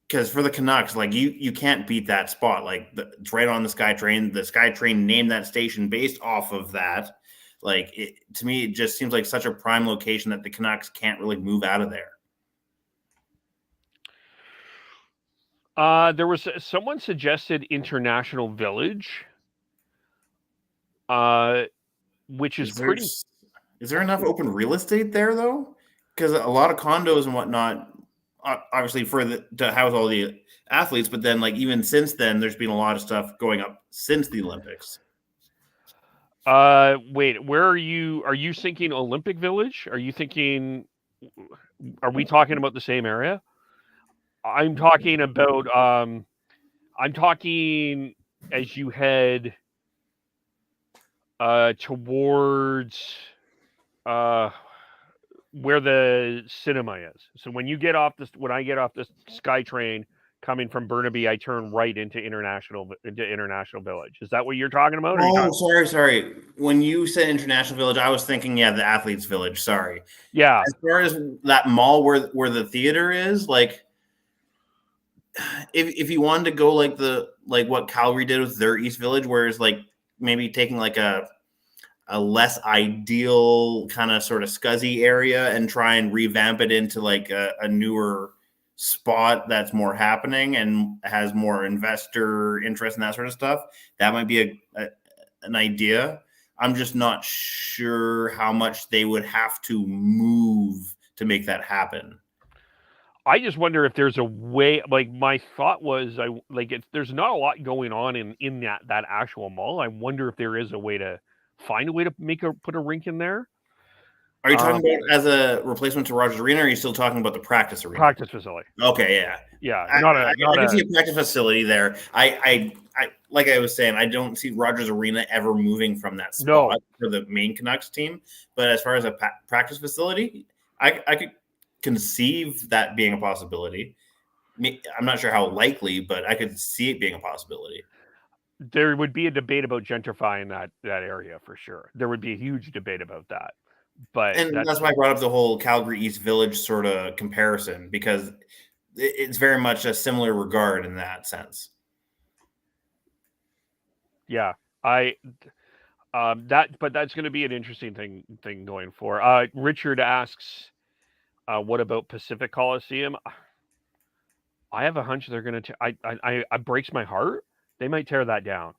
F: Because for the Canucks, like you can't beat that spot. Like it's right on the SkyTrain. The SkyTrain named that station based off of that. Like to me, it just seems like such a prime location that the Canucks can't really move out of there.
C: There was someone suggested International Village, which is pretty.
F: Is there enough open real estate there though? Because a lot of condos and whatnot. Obviously to house all the athletes, but then like even since then, there's been a lot of stuff going up since the Olympics.
C: Wait, where are you? Are you thinking Olympic Village? Are we talking about the same area? I'm talking about, as you head, towards, where the cinema is. So when I get off the SkyTrain coming from Burnaby, I turn right into International Village. Is that what you're talking about?
F: Sorry. When you said International Village, I was thinking, the Athletes Village. Sorry.
C: Yeah.
F: As far as that mall where the theater is, like, if you wanted to go like what Calgary did with their East Village, where it's like maybe taking like a less ideal kind of sort of scuzzy area and try and revamp it into like a newer spot that's more happening and has more investor interest in that sort of stuff, that might be an idea. I'm just not sure how much they would have to move to make that happen.
C: I just wonder if there's a way. Like my thought was, there's not a lot going on in that actual mall. I wonder if there is a way to find a way to put a rink in there.
F: Are you talking about as a replacement to Rogers Arena, or are you still talking about the practice arena?
C: Practice facility.
F: Okay, yeah.
C: Yeah,
F: I can see a practice facility there. I like I was saying, I don't see Rogers Arena ever moving from that spot for the main Canucks team. But as far as a practice facility, I could conceive that being a possibility. I'm not sure how likely, but I could see it being a possibility.
C: There would be a debate about gentrifying that area for sure. There would be a huge debate about that. But
F: that's why I brought up the whole Calgary East Village sort of comparison, because it's very much a similar regard in that sense.
C: Yeah, but that's going to be an interesting thing going forward. Richard asks, what about Pacific Coliseum? I have a hunch they're going to. I breaks my heart. They might tear that down.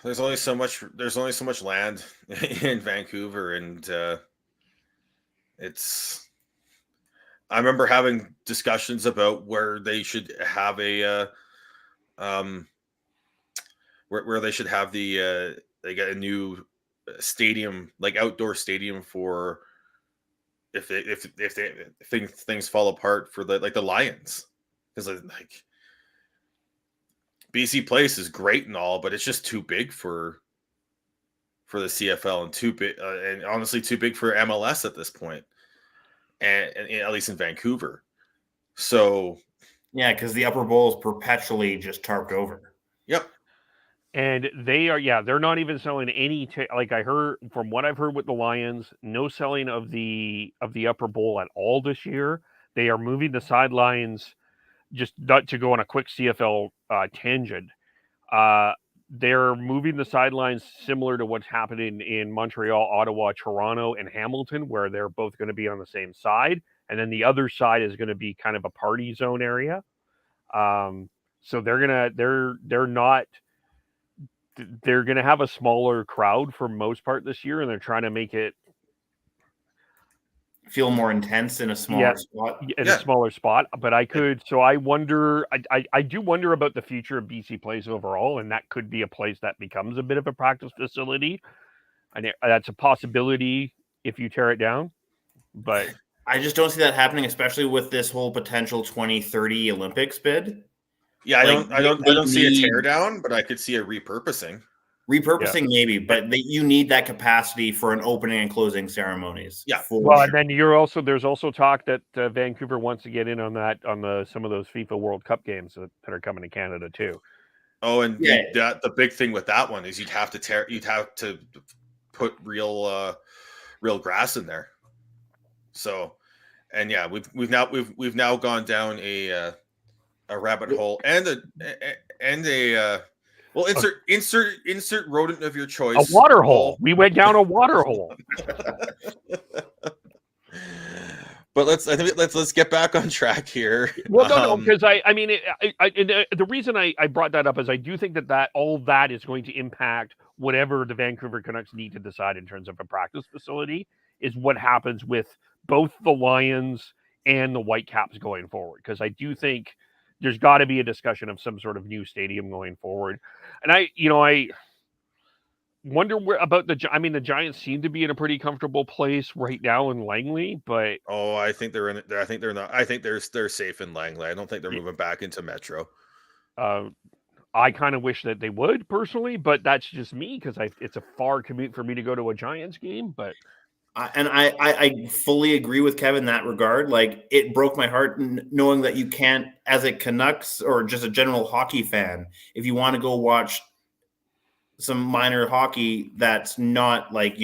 B: There's only so much land in Vancouver, and it's. I remember having discussions about where they should have where they should have they got a new stadium, like outdoor stadium for if things fall apart for the Lions, because like BC Place is great and all, but it's just too big for the CFL and too big, and honestly too big for MLS at this point, and at least in Vancouver. So
F: yeah, because the upper bowl is perpetually just tarped over.
B: Yep.
C: And they're not even selling any. Like I heard from what I've heard with the Lions, no selling of the upper bowl at all this year. They are moving the sidelines. Just not to go on a quick CFL tangent. They're moving the sidelines similar to what's happening in Montreal, Ottawa, Toronto, and Hamilton, where they're both going to be on the same side, and then the other side is going to be kind of a party zone area. So they're going to have a smaller crowd for most part this year, and they're trying to make it
F: feel more intense in a smaller spot.
C: A smaller spot. But I wonder, I do wonder about the future of BC Place overall, and that could be a place that becomes a bit of a practice facility. And that's a possibility if you tear it down. But
F: I just don't see that happening, especially with this whole potential 2030 Olympics bid.
B: Yeah, I don't see a tear down, but I could see a repurposing.
F: Maybe, but you need that capacity for an opening and closing ceremonies.
B: Yeah.
C: And then there's also talk that Vancouver wants to get in on that some of those FIFA World Cup games that are coming to Canada too.
B: Oh, and the big thing with that one is you'd have to put real grass in there. So, and yeah, we've now gone down a rabbit hole and a well, insert rodent of your choice.
C: A water hole. We went down a water hole.
B: But let's get back on track here.
C: Well, no, because the reason I brought that up is I do think that all that is going to impact whatever the Vancouver Canucks need to decide in terms of a practice facility, is what happens with both the Lions and the Whitecaps going forward. Because I do think there's got to be a discussion of some sort of new stadium going forward. And I wonder where about the Giants seem to be in a pretty comfortable place right now in Langley, but
B: I think they're in it. I think they're not. I think they're safe in Langley. I don't think they're moving back into Metro.
C: I kind of wish that they would personally, but that's just me because it's a far commute for me to go to a Giants game. But
F: I fully agree with Kevin in that regard. Like, it broke my heart knowing that you can't, as a Canucks or just a general hockey fan, if you want to go watch some minor hockey that's not like,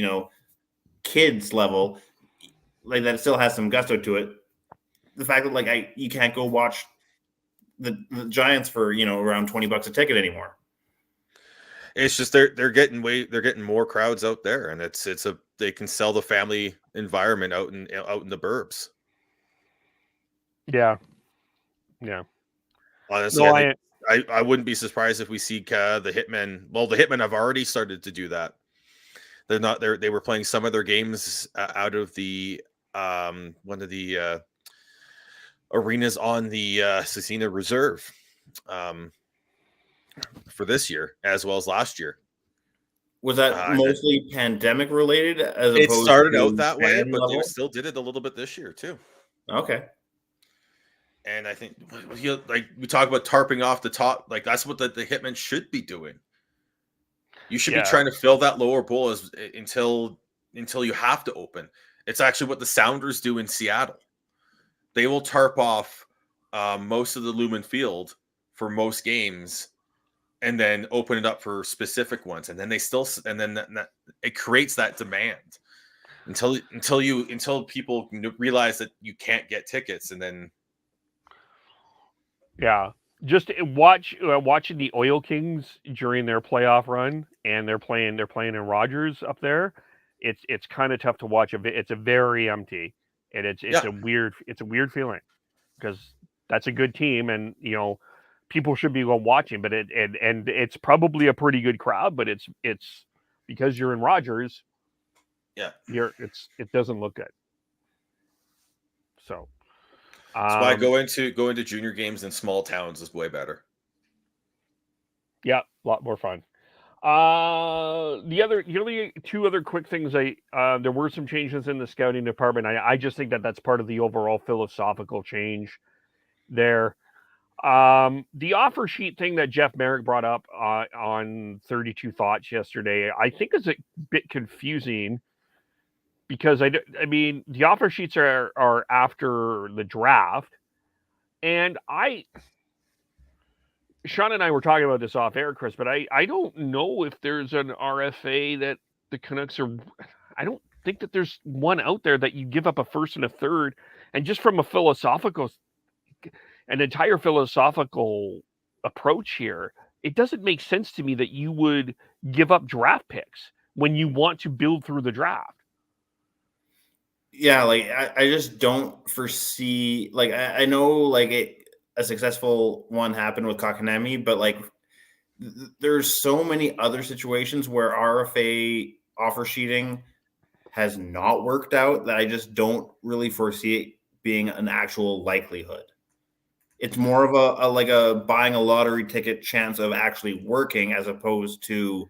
F: kids level, like that still has some gusto to it. The fact that you can't go watch the Giants for, around $20 a ticket anymore.
B: It's just they're getting more crowds out there, and they can sell the family environment out in the burbs.
C: Yeah. Yeah.
B: Honestly,
C: No,
B: I think I wouldn't be surprised if we see the Hitmen. Well, the Hitmen have already started to do that. They're not there. They were playing some of their games out of the one of the arenas on the Cecina Reserve for this year as well as last year.
F: Was that mostly pandemic related as
B: it
F: opposed
B: started
F: to
B: out that way,
F: fan
B: but they
F: level?
B: still did it a little bit this year too.
F: Okay.
B: And I think like we talk about tarping off the top, like that's what the Hitmen should be doing. You should be trying to fill that lower bowl until you have to open. It's actually what the Sounders do in Seattle. They will tarp off most of the Lumen Field for most games, and then open it up for specific ones. And then they still, and then it creates that demand until people realize that you can't get tickets, and then
C: yeah. Just watching the Oil Kings during their playoff run, and they're playing in Rogers up there. It's kind of tough to watch. It's a very empty, and it's a weird feeling, because that's a good team, and people should be watching. But it's probably a pretty good crowd, but it's because you're in Rogers.
B: Yeah,
C: it doesn't look good. So
B: that's why going to junior games in small towns is way better.
C: Yeah, a lot more fun. The only two other quick things. There were some changes in the scouting department. I just think that's part of the overall philosophical change there. The offer sheet thing that Jeff Merrick brought up on 32 Thoughts yesterday, I think is a bit confusing, because I mean the offer sheets are after the draft, and Sean and I were talking about this off air, Chris, but I don't know if there's an RFA that the Canucks are. I don't think that there's one out there that you give up a first and a third, and just from an entire philosophical approach here, it doesn't make sense to me that you would give up draft picks when you want to build through the draft.
F: Yeah, like I just don't foresee, like I know like a successful one happened with Kakanemi, but like there's so many other situations where RFA offer sheeting has not worked out that I just don't really foresee it being an actual likelihood. It's more of a like a buying a lottery ticket chance of actually working, as opposed to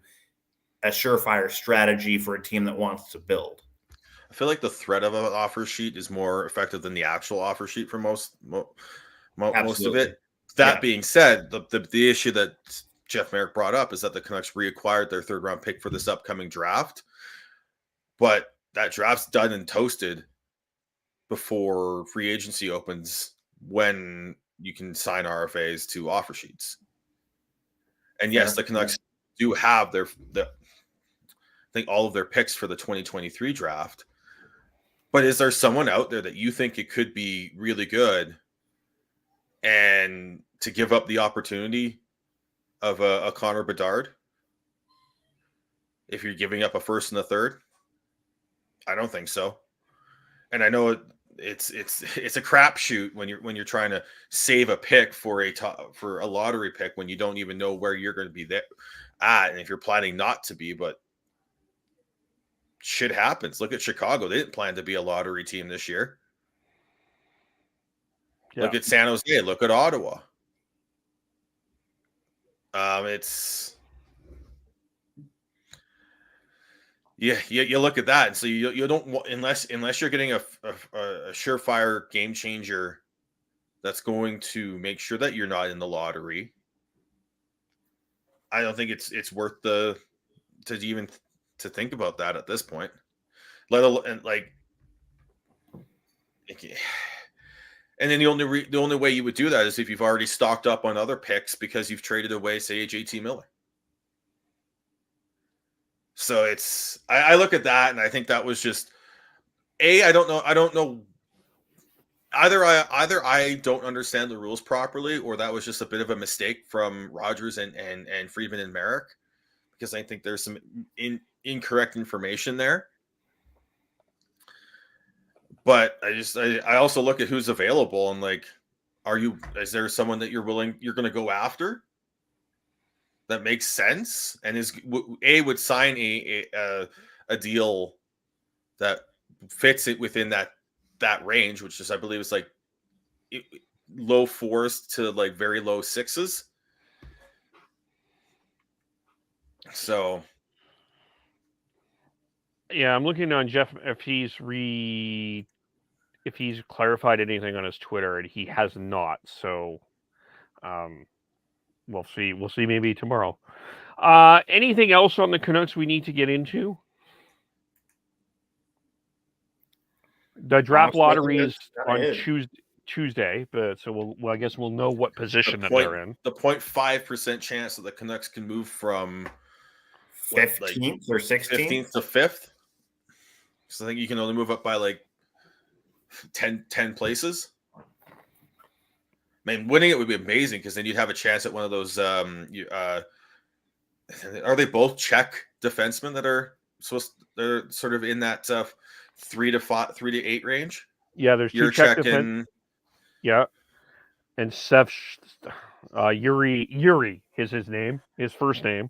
F: a surefire strategy for a team that wants to build.
B: I feel like the threat of an offer sheet is more effective than the actual offer sheet for most of it. That being said, the issue that Jeff Merrick brought up is that the Canucks reacquired their third round pick for this upcoming draft, but that draft's done and toasted before free agency opens, when you can sign RFAs to offer sheets. And yes, the Canucks do have I think all of their picks for the 2023 draft. But is there someone out there that you think it could be really good, and to give up the opportunity of a Connor Bedard if you're giving up a first and a third? I don't think so. And I know it's a crapshoot when you're trying to save a pick for a lottery pick when you don't even know where you're going to be there at, and if you're planning not to be, but shit happens. Look at Chicago. They didn't plan to be a lottery team this year. Yeah. Look at San Jose. Look at Ottawa. It's you look at that, and so you don't, unless you're getting a surefire game changer that's going to make sure that you're not in the lottery. I don't think it's worth to think about that at this point. Let alone and then the only way you would do that is if you've already stocked up on other picks because you've traded away, say, a J.T.Miller. So I look at that and I think that was just I don't know. Either I don't understand the rules properly, or that was just a bit of a mistake from Rogers and Friedman and Merrick, because I think there's some incorrect information there. But I also look at who's available and like, is there someone that you're going to go after that makes sense and would sign a deal that fits it within that range, which is, I believe, is like low 4s to like very low 6s. So
C: yeah, I'm looking on Jeff if he's clarified anything on his Twitter, and he has not. So, we'll see. We'll see maybe tomorrow. Anything else on the Canucks we need to get into? The draft lottery is on Tuesday, but so I guess we'll know what position that they're in.
B: The 0.5% chance that the Canucks can move from
F: 15th or 16th?
B: 15th to 5th. So I think you can only move up by like 10 places. I mean, winning it would be amazing because then you'd have a chance at one of those. Are they both Czech defensemen that are they're sort of in that 3 to 8 range?
C: Yeah, there's two Czech defense. Yeah, and Seth Yuri is his name, his first name.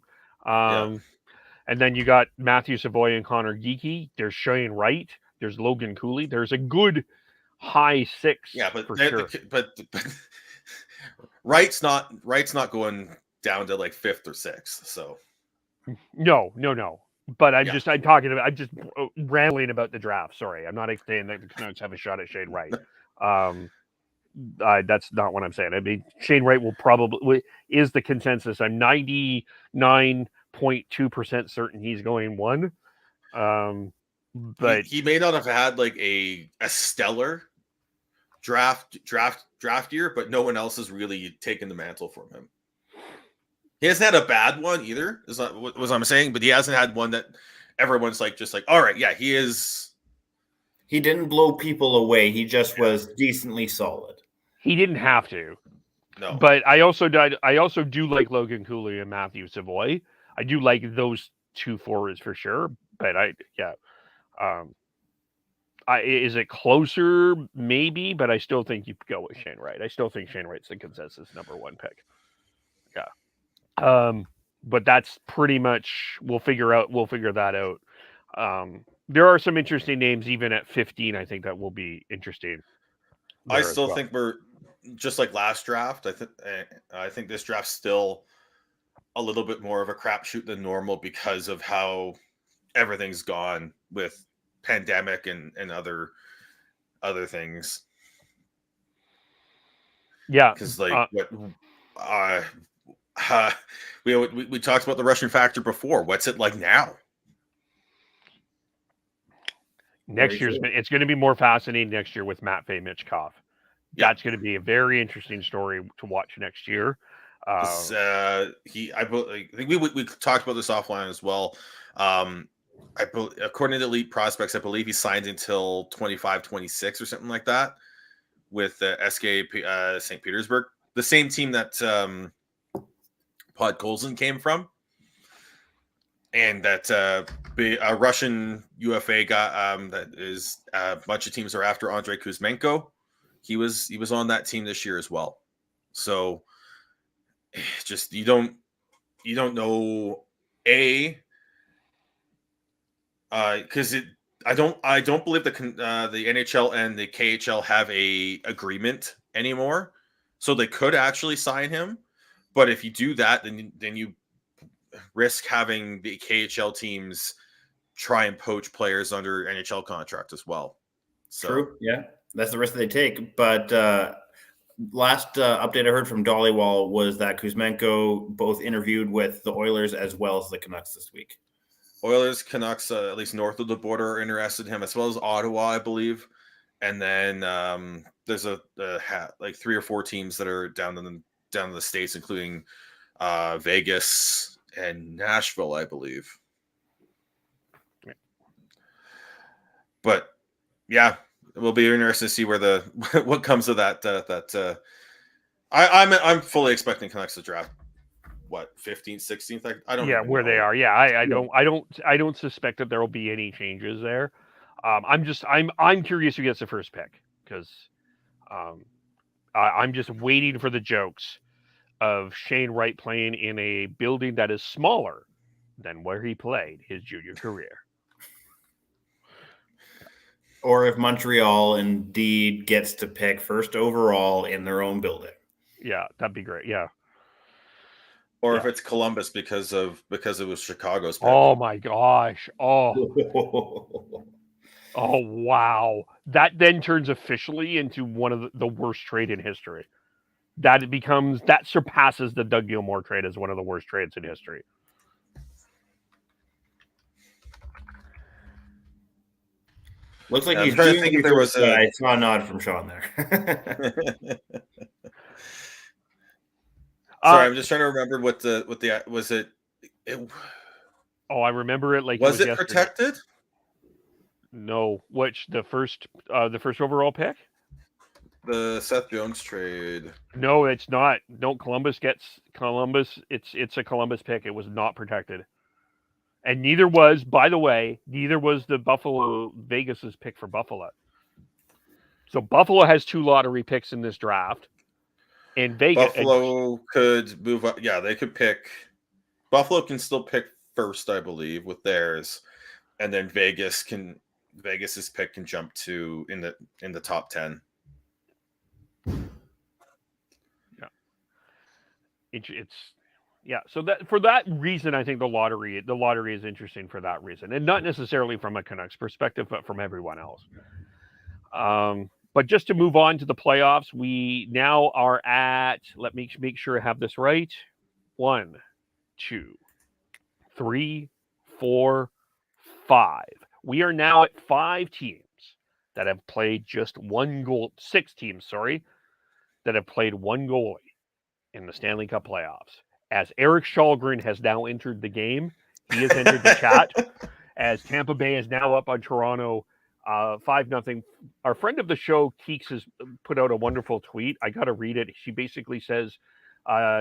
C: And then you got Matthew Savoy and Connor Geekie. There's Shane Wright. There's Logan Cooley. There's a good high 6.
B: Yeah, but
C: for sure.
B: But Wright's not going down to like 5th or 6th. So
C: no. But I'm just rambling about the draft. Sorry, I'm not saying that the Canucks have a shot at Shane Wright. That's not what I'm saying. I mean, Shane Wright is the consensus. I'm 99.2% certain he's going 1. But
B: he may not have had like a stellar draft year, but no one else has really taken the mantle from him. He hasn't had a bad one either, is not what I'm saying, but he hasn't had one that everyone's like, just like, all right, yeah, he is.
F: He didn't blow people away. He just was decently solid.
C: He didn't have to.
B: No.
C: But I also do like Logan Cooley and Matthew Savoy. I do like those 2 forwards for sure. But is it closer? Maybe, but I still think you go with Shane Wright. I still think Shane Wright's the consensus number 1 pick. Yeah. But that's pretty much we'll figure that out. There are some interesting names even at 15. I think that will be interesting.
B: I still think we're just like last draft. I think this draft's still a little bit more of a crapshoot than normal because of how everything's gone with pandemic and other things.
C: Yeah,
B: because like we talked about the Russian factor before. What's it like now?
C: Next year's it's going to be more fascinating next year with Matt Michkov. That's going to be a very interesting story to watch next year.
B: I think we talked about this offline as well. According to Elite Prospects, I believe he signed until 25-26 or something like that with SK St. Petersburg, the same team that Podkolzin came from, and that a Russian UFA got that is a bunch of teams are after Andrei Kuzmenko. He was on that team this year as well. So just you don't know because I don't believe the NHL and the KHL have a agreement anymore, so they could actually sign him. But if you do that, then you risk having the KHL teams try and poach players under NHL contract as well. So.
F: True, yeah, that's the risk they take. But last update I heard from Dollywall was that Kuzmenko both interviewed with the Oilers as well as the Canucks this week.
B: Oilers, Canucks, at least north of the border, are interested in him, as well as Ottawa, I believe. And then there's like 3 or 4 teams that are down in the States, including Vegas and Nashville, I believe. But yeah, it will be interesting to see where what comes of that. I'm fully expecting Canucks to draft. What, 15th, 16th? I don't.
C: Yeah, where they are. Yeah, I don't suspect that there will be any changes there. I'm curious who gets the first pick because I'm just waiting for the jokes of Shane Wright playing in a building that is smaller than where he played his junior career.
F: Or if Montreal indeed gets to pick first overall in their own building.
C: Yeah, that'd be great. Yeah.
B: Or if it's Columbus because it was Chicago's pick.
C: Oh my gosh. Oh wow. That then turns officially into one of the worst trade in history. That surpasses the Doug Gilmour trade as one of the worst trades in history.
F: Looks like
B: I'm
F: he's
B: trying to
F: doing
B: think if there was
F: I saw a nod from Sean there.
B: Sorry, I'm just trying to remember what was it.
C: Oh, I remember it like
B: was it
C: yesterday.
B: protected?
C: No, which the first overall pick?
B: The Seth Jones trade.
C: No, it's not. No, Columbus. It's a Columbus pick. It was not protected, and neither was the Buffalo Vegas's pick for Buffalo. So Buffalo has 2 lottery picks in this draft. In Vegas,
B: Buffalo could move up. Yeah, they could pick. Buffalo can still pick first, I believe, with theirs, and then Vegas's pick can jump to in the top 10.
C: Yeah. So that for that reason, I think the lottery is interesting for that reason, and not necessarily from a Canucks perspective, but from everyone else. But just to move on to the playoffs, we now are at. Let me make sure I have this right. 1, 2, 3, 4, 5. We are now at 5 teams that have played just 1 goal. 6 teams, sorry, that have played 1 goalie in the Stanley Cup playoffs. As Eric Shalgren has now entered the game, he has entered the chat. As Tampa Bay is now up on Toronto 5-0. Our friend of the show, Keeks, has put out a wonderful tweet. I got to read it. She basically says,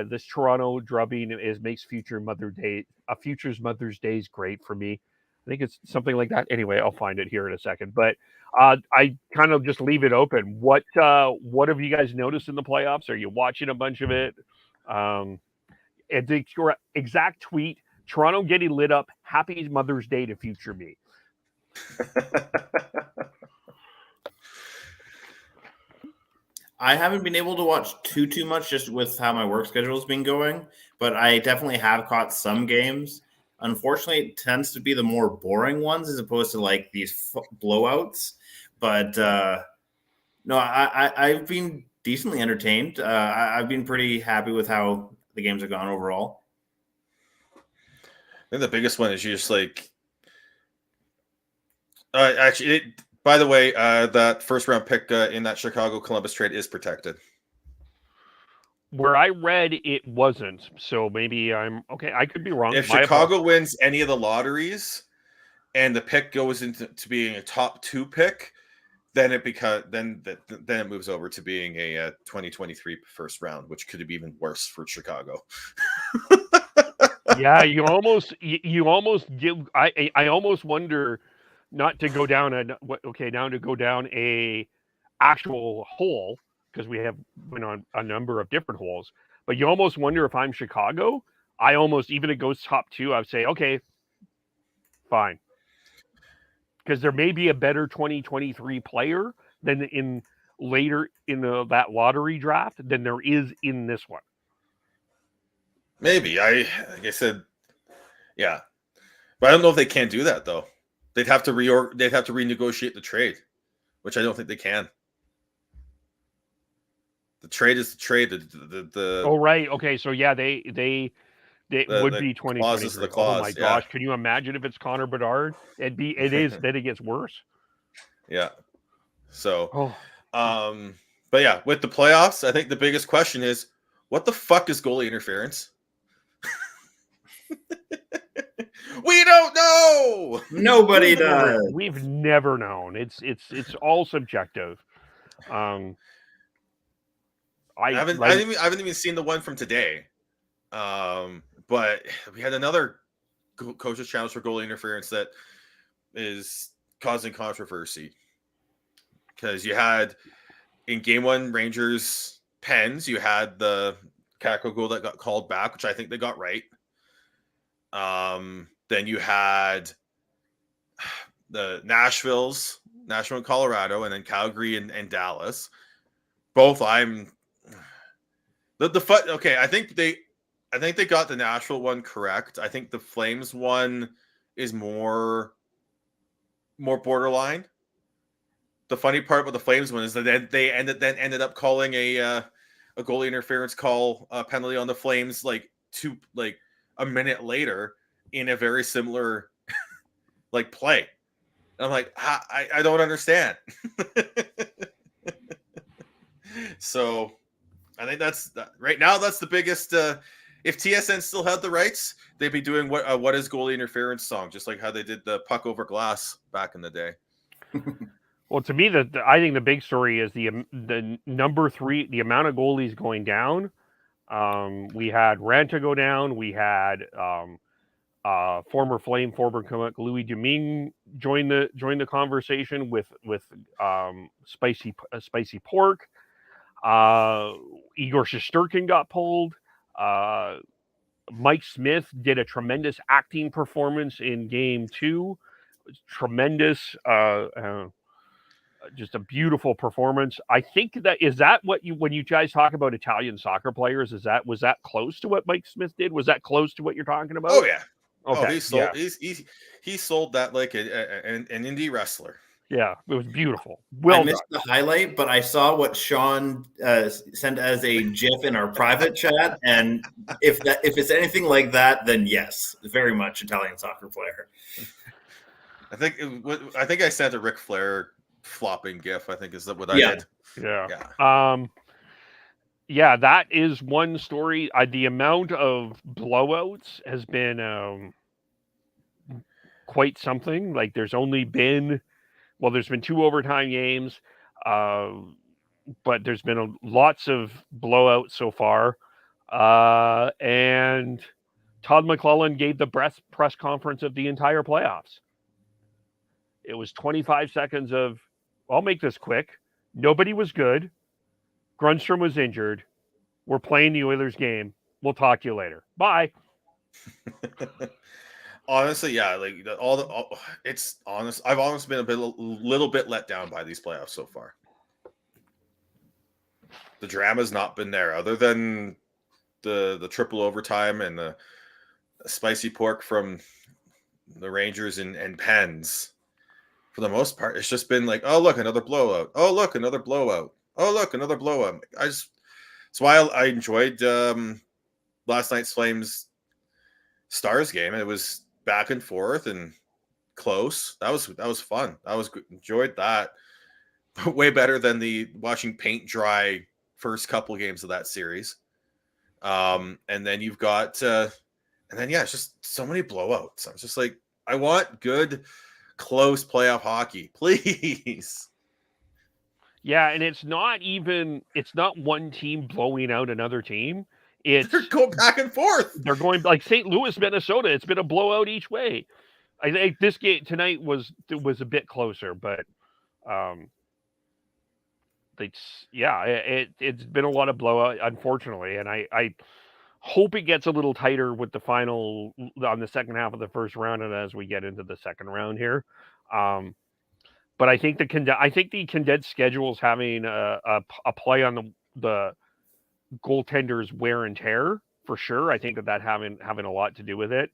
C: this Toronto drubbing makes future's Mother's Days great for me. I think it's something like that. Anyway, I'll find it here in a second. But I kind of just leave it open. What have you guys noticed in the playoffs? Are you watching a bunch of it? The exact tweet, Toronto getting lit up. Happy Mother's Day to future me.
F: I haven't been able to watch too much just with how my work schedule has been going, but I definitely have caught some games. Unfortunately, it tends to be the more boring ones as opposed to like these blowouts. But no, I've been decently entertained. I've been pretty happy with how the games have gone overall.
B: I think the biggest one is you just like. By the way, that first round pick in that Chicago Columbus trade is protected. Where I read it wasn't, so maybe I'm okay. I could be wrong.
F: If Chicago wins any of the lotteries, and the pick goes into being a top 2 pick, then it moves over to being a 2023 first round, which could be even worse for Chicago.
C: Yeah, you almost give. I almost wonder not to go down a actual hole, because we have been on a number of different holes. But you almost wonder if I'm Chicago, even if it goes top 2, I would say, okay, fine. Because there may be a better 2023 player than later in that lottery draft than there is in this one.
B: Maybe. Like I said, yeah. But I don't know if they can do that, though. They'd have to renegotiate the trade, which I don't think they can. The trade is the trade.
C: Oh, right. Okay. So yeah, they would be 2023. Oh my gosh. Can you imagine if it's Connor Bedard? Then it gets worse.
B: Yeah. So, but yeah, with the playoffs, I think the biggest question is, what the fuck is goalie interference? We don't know.
F: Nobody does.
C: We've never known. It's all subjective.
B: I haven't even seen the one from today. But we had another coach's challenge for goalie interference that is causing controversy because you had in Game 1 Rangers Pens, you had the Kako goal that got called back, which I think they got right. Then you had the Nashville and Colorado, and then Calgary and Dallas. Both okay. I think they got the Nashville one correct. I think the Flames one is more borderline. The funny part about the Flames one is that they ended up calling a goalie interference call penalty on the Flames like a minute later in a very similar like play. I'm like, I don't understand. So I think right now that's the biggest. If TSN still had the rights, they'd be doing what is goalie interference song, just like how they did the puck over glass back in the day.
C: Well, to me, I think the big story is the number 3, the amount of goalies going down. We had Ranta go down. We had former Flame, former Canuck Louis Domingue join the conversation with spicy pork. Igor Shesterkin got pulled. Mike Smith did a tremendous acting performance in Game 2. Tremendous, just a beautiful performance. I think that what when you guys talk about Italian soccer players, was that close to what Mike Smith did? Was that close to what you're talking about?
B: Oh yeah.
C: Okay.
B: He sold that like an indie wrestler.
C: Yeah, it was beautiful.
F: I missed the highlight, but I saw what Sean sent as a GIF in our private chat, and if it's anything like that, then yes, very much Italian soccer player.
B: I think I sent a Ric Flair flopping GIF. I think is that what I did.
C: Yeah. Yeah, that is one story. The amount of blowouts has been quite something. Like there's been 2 overtime games, but there's been lots of blowouts so far. And Todd McClellan gave the press conference of the entire playoffs. It was 25 seconds of, I'll make this quick. Nobody was good. Grundstrom was injured. We're playing the Oilers game. We'll talk to you later. Bye.
B: Honestly, yeah, like it's honest. I've honestly been a little bit let down by these playoffs so far. The drama's not been there, other than the triple overtime and the spicy pork from the Rangers and Pens. For the most part, it's just been like, oh look, another blowout. Oh look, another blowout. Oh look, another blowout. That's why I enjoyed last night's Flames Stars game. It was back and forth and close. That was fun. Enjoyed that. Way better than the watching paint dry first couple games of that series. And then you've got it's just so many blowouts. I was just like, I want good close playoff hockey, please.
C: Yeah, and it's not one team blowing out another team. They're
B: going back and forth.
C: They're going like St. Louis, Minnesota. It's been a blowout each way. I think this game tonight was a bit closer, but it's been a lot of blowout, unfortunately, and I hope it gets a little tighter with the final on the second half of the first round, and as we get into the second round here. But I think the condensed schedule is having a play on the goaltenders' wear and tear for sure. I think that having a lot to do with it.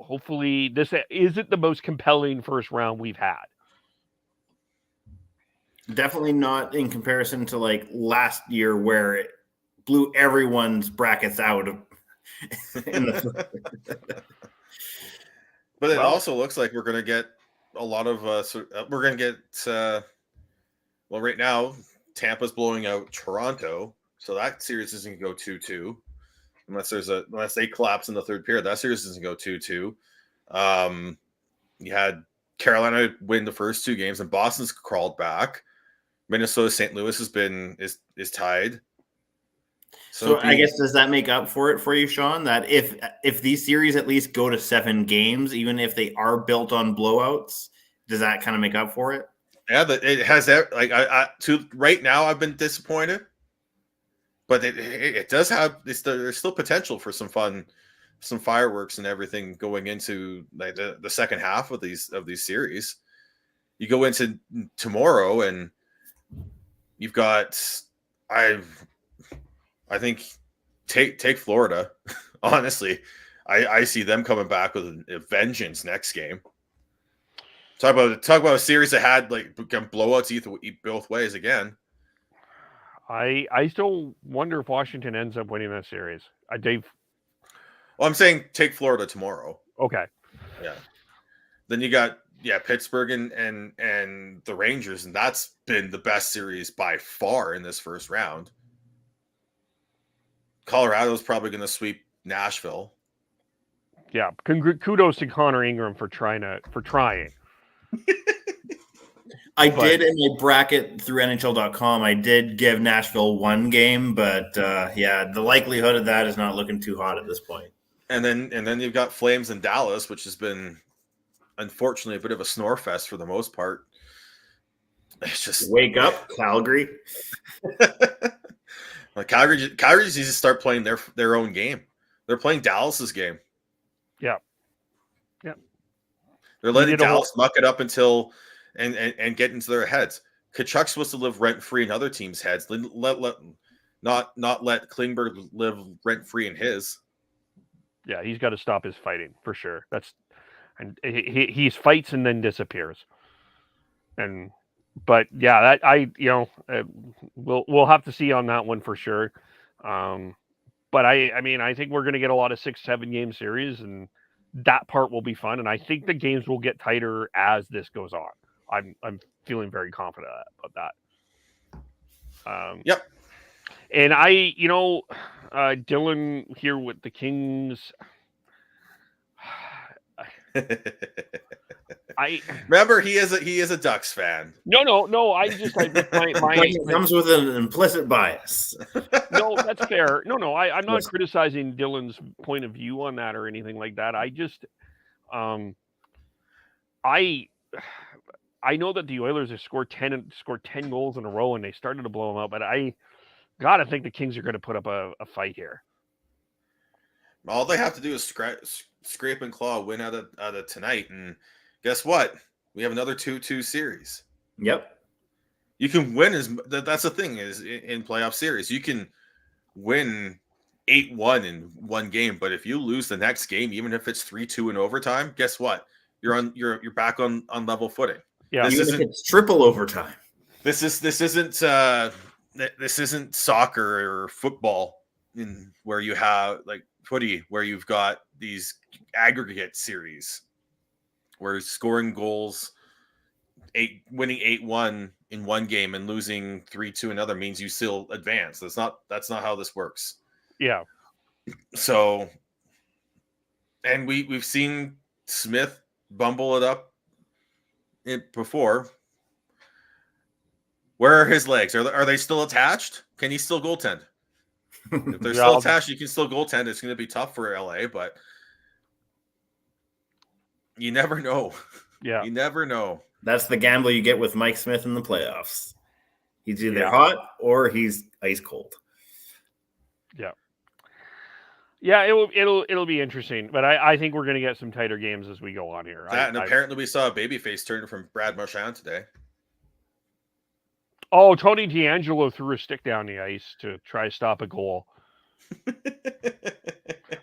C: Hopefully this isn't the most compelling first round we've had.
F: Definitely not in comparison to like last year where it blew everyone's brackets out of.
B: But it also looks like we're going to get a lot of we're going to get right now Tampa's blowing out Toronto, so that series isn't going to go 2-2 unless they collapse in the third period. That series doesn't go 2-2. You had Carolina win the first 2 games, and Boston's crawled back. Minnesota St. Louis is tied.
F: So I guess, does that make up for it for you, Sean? That if these series at least go to 7 games, even if they are built on blowouts, does that kind of make up for it?
B: Yeah, it has that. Like to right now, I've been disappointed, but it does have. There's still potential for some fun, some fireworks and everything going into like the second half of these series. You go into tomorrow and you've got I think take Florida. Honestly, I see them coming back with a vengeance next game. Talk about a series that had like blowouts both ways again.
C: I still wonder if Washington ends up winning that series. Dave.
B: Well, I'm saying take Florida tomorrow.
C: Okay.
B: Yeah. Then you got Pittsburgh and the Rangers, and that's been the best series by far in this first round. Colorado's probably going to sweep Nashville.
C: Yeah, kudos to Connor Ingram for trying.
F: I did in my bracket through NHL.com. I did give Nashville 1 game, but the likelihood of that is not looking too hot at this point.
B: And then you've got Flames in Dallas, which has been unfortunately a bit of a snore fest for the most part. It's just
F: wake up, Calgary.
B: Like Calgary needs to start playing their own game. They're playing Dallas's game.
C: Yeah.
B: They're letting Dallas muck it up until and get into their heads. Kachuk's supposed to live rent free in other teams' heads. Not let Klingberg live rent free in his.
C: Yeah, he's got to stop his fighting for sure. And he fights and then disappears. But yeah, we'll have to see on that one for sure. But I think we're going to get a lot of 6-7 game series, and that part will be fun. And I think the games will get tighter as this goes on. I'm feeling very confident about that.
B: Yep.
C: And Dylan here with the Kings. I
B: remember he is a Ducks fan.
C: No. It
F: comes with an implicit bias.
C: No, that's fair. No. I'm not criticizing Dylan's point of view on that or anything like that. I just, I know that the Oilers have scored 10 goals in a row and they started to blow them out, but I gotta think the Kings are going to put up a fight here.
B: All they have to do is scrape and claw, win out of tonight, and guess what? We have another 2-2 series.
F: Yep.
B: You can win that's the thing is in playoff series. You can win 8-1 in one game, but if you lose the next game, even if it's 3-2 in overtime, guess what? You're back on level footing.
C: Yeah,
F: it's triple overtime.
B: This isn't soccer or football where you have like footy where you've got these aggregate series where scoring goals, winning 8-1 in one game and losing 3-2 another means you still advance. That's not how this works.
C: Yeah.
B: So, and we've seen Smith bumble it up before. Where are his legs? Are they still attached? Can he still goaltend? If they're still attached, you can still goaltend. It's going to be tough for LA, but you never know.
C: Yeah.
B: You never know.
F: That's the gamble you get with Mike Smith in the playoffs. He's either hot or he's ice cold.
C: Yeah. Yeah, it'll be interesting, but I think we're going to get some tighter games as we go on here.
B: Apparently we saw a babyface turn from Brad Marchand today.
C: Oh, Tony DeAngelo threw a stick down the ice to try to stop a goal.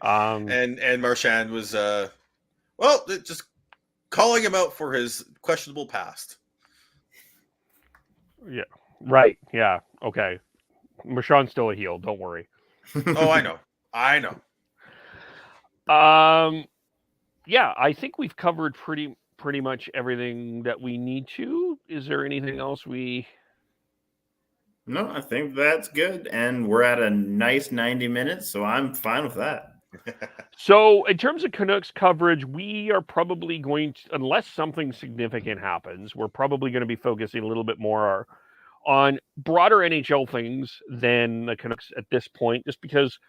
B: And Marchand was just calling him out for his questionable past.
C: Yeah. Right. Yeah. Okay. Marchand's still a heel. Don't worry.
B: Oh, I know.
C: Yeah, I think we've covered pretty much everything that we need to. Is there anything else
F: No, I think that's good. And we're at a nice 90 minutes, so I'm fine with that.
C: So in terms of Canucks coverage, we are probably going to, unless something significant happens, we're probably going to be focusing a little bit more on broader NHL things than the Canucks at this point, just because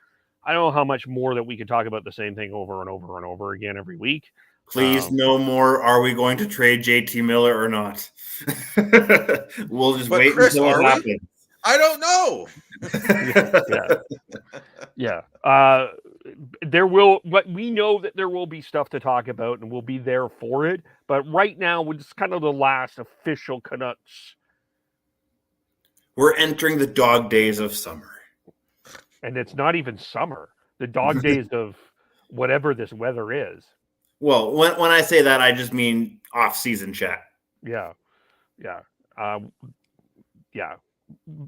C: I don't know how much more that we could talk about the same thing over and over and over again every week.
F: Please, no more. Are we going to trade J.T.Miller or not? We'll just wait
B: Chris,
F: until it
B: are we?
F: happens.
B: I don't know.
C: Yeah. But we know that there will be stuff to talk about, and we'll be there for it. But right now, it's kind of the last official Canucks.
F: We're entering the dog days of summer.
C: And it's not even summer. The dog days of whatever this weather is.
F: Well, when I say that, I just mean off-season chat.
C: Yeah.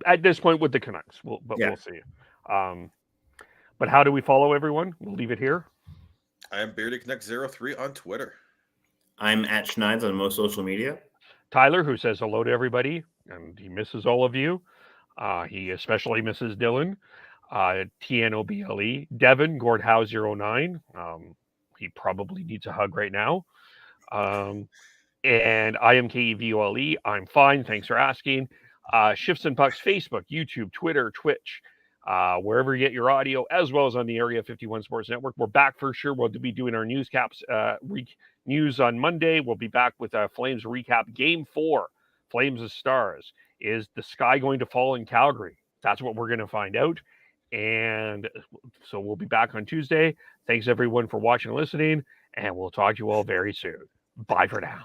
C: At this point with the Canucks, we'll see. But how do we follow everyone? We'll leave it here.
B: I am BeardedConnect03 on Twitter.
F: I'm at Schneids on most social media.
C: Tyler, who says hello to everybody, and he misses all of you. He especially misses Dylan. TNOBLE. Devin, Gordhouse09. He probably needs a hug right now. And I am KEVOLE. I'm fine. Thanks for asking. Shifts and Pucks, Facebook, YouTube, Twitter, Twitch, wherever you get your audio, as well as on the Area 51 Sports Network. We're back for sure. We'll be doing our newscaps, news on Monday. We'll be back with a Flames recap. Game 4, Flames of Stars. Is the sky going to fall in Calgary? That's what we're going to find out. And so we'll be back on Tuesday. Thanks, everyone, for watching and listening, and we'll talk to you all very soon. Bye for now.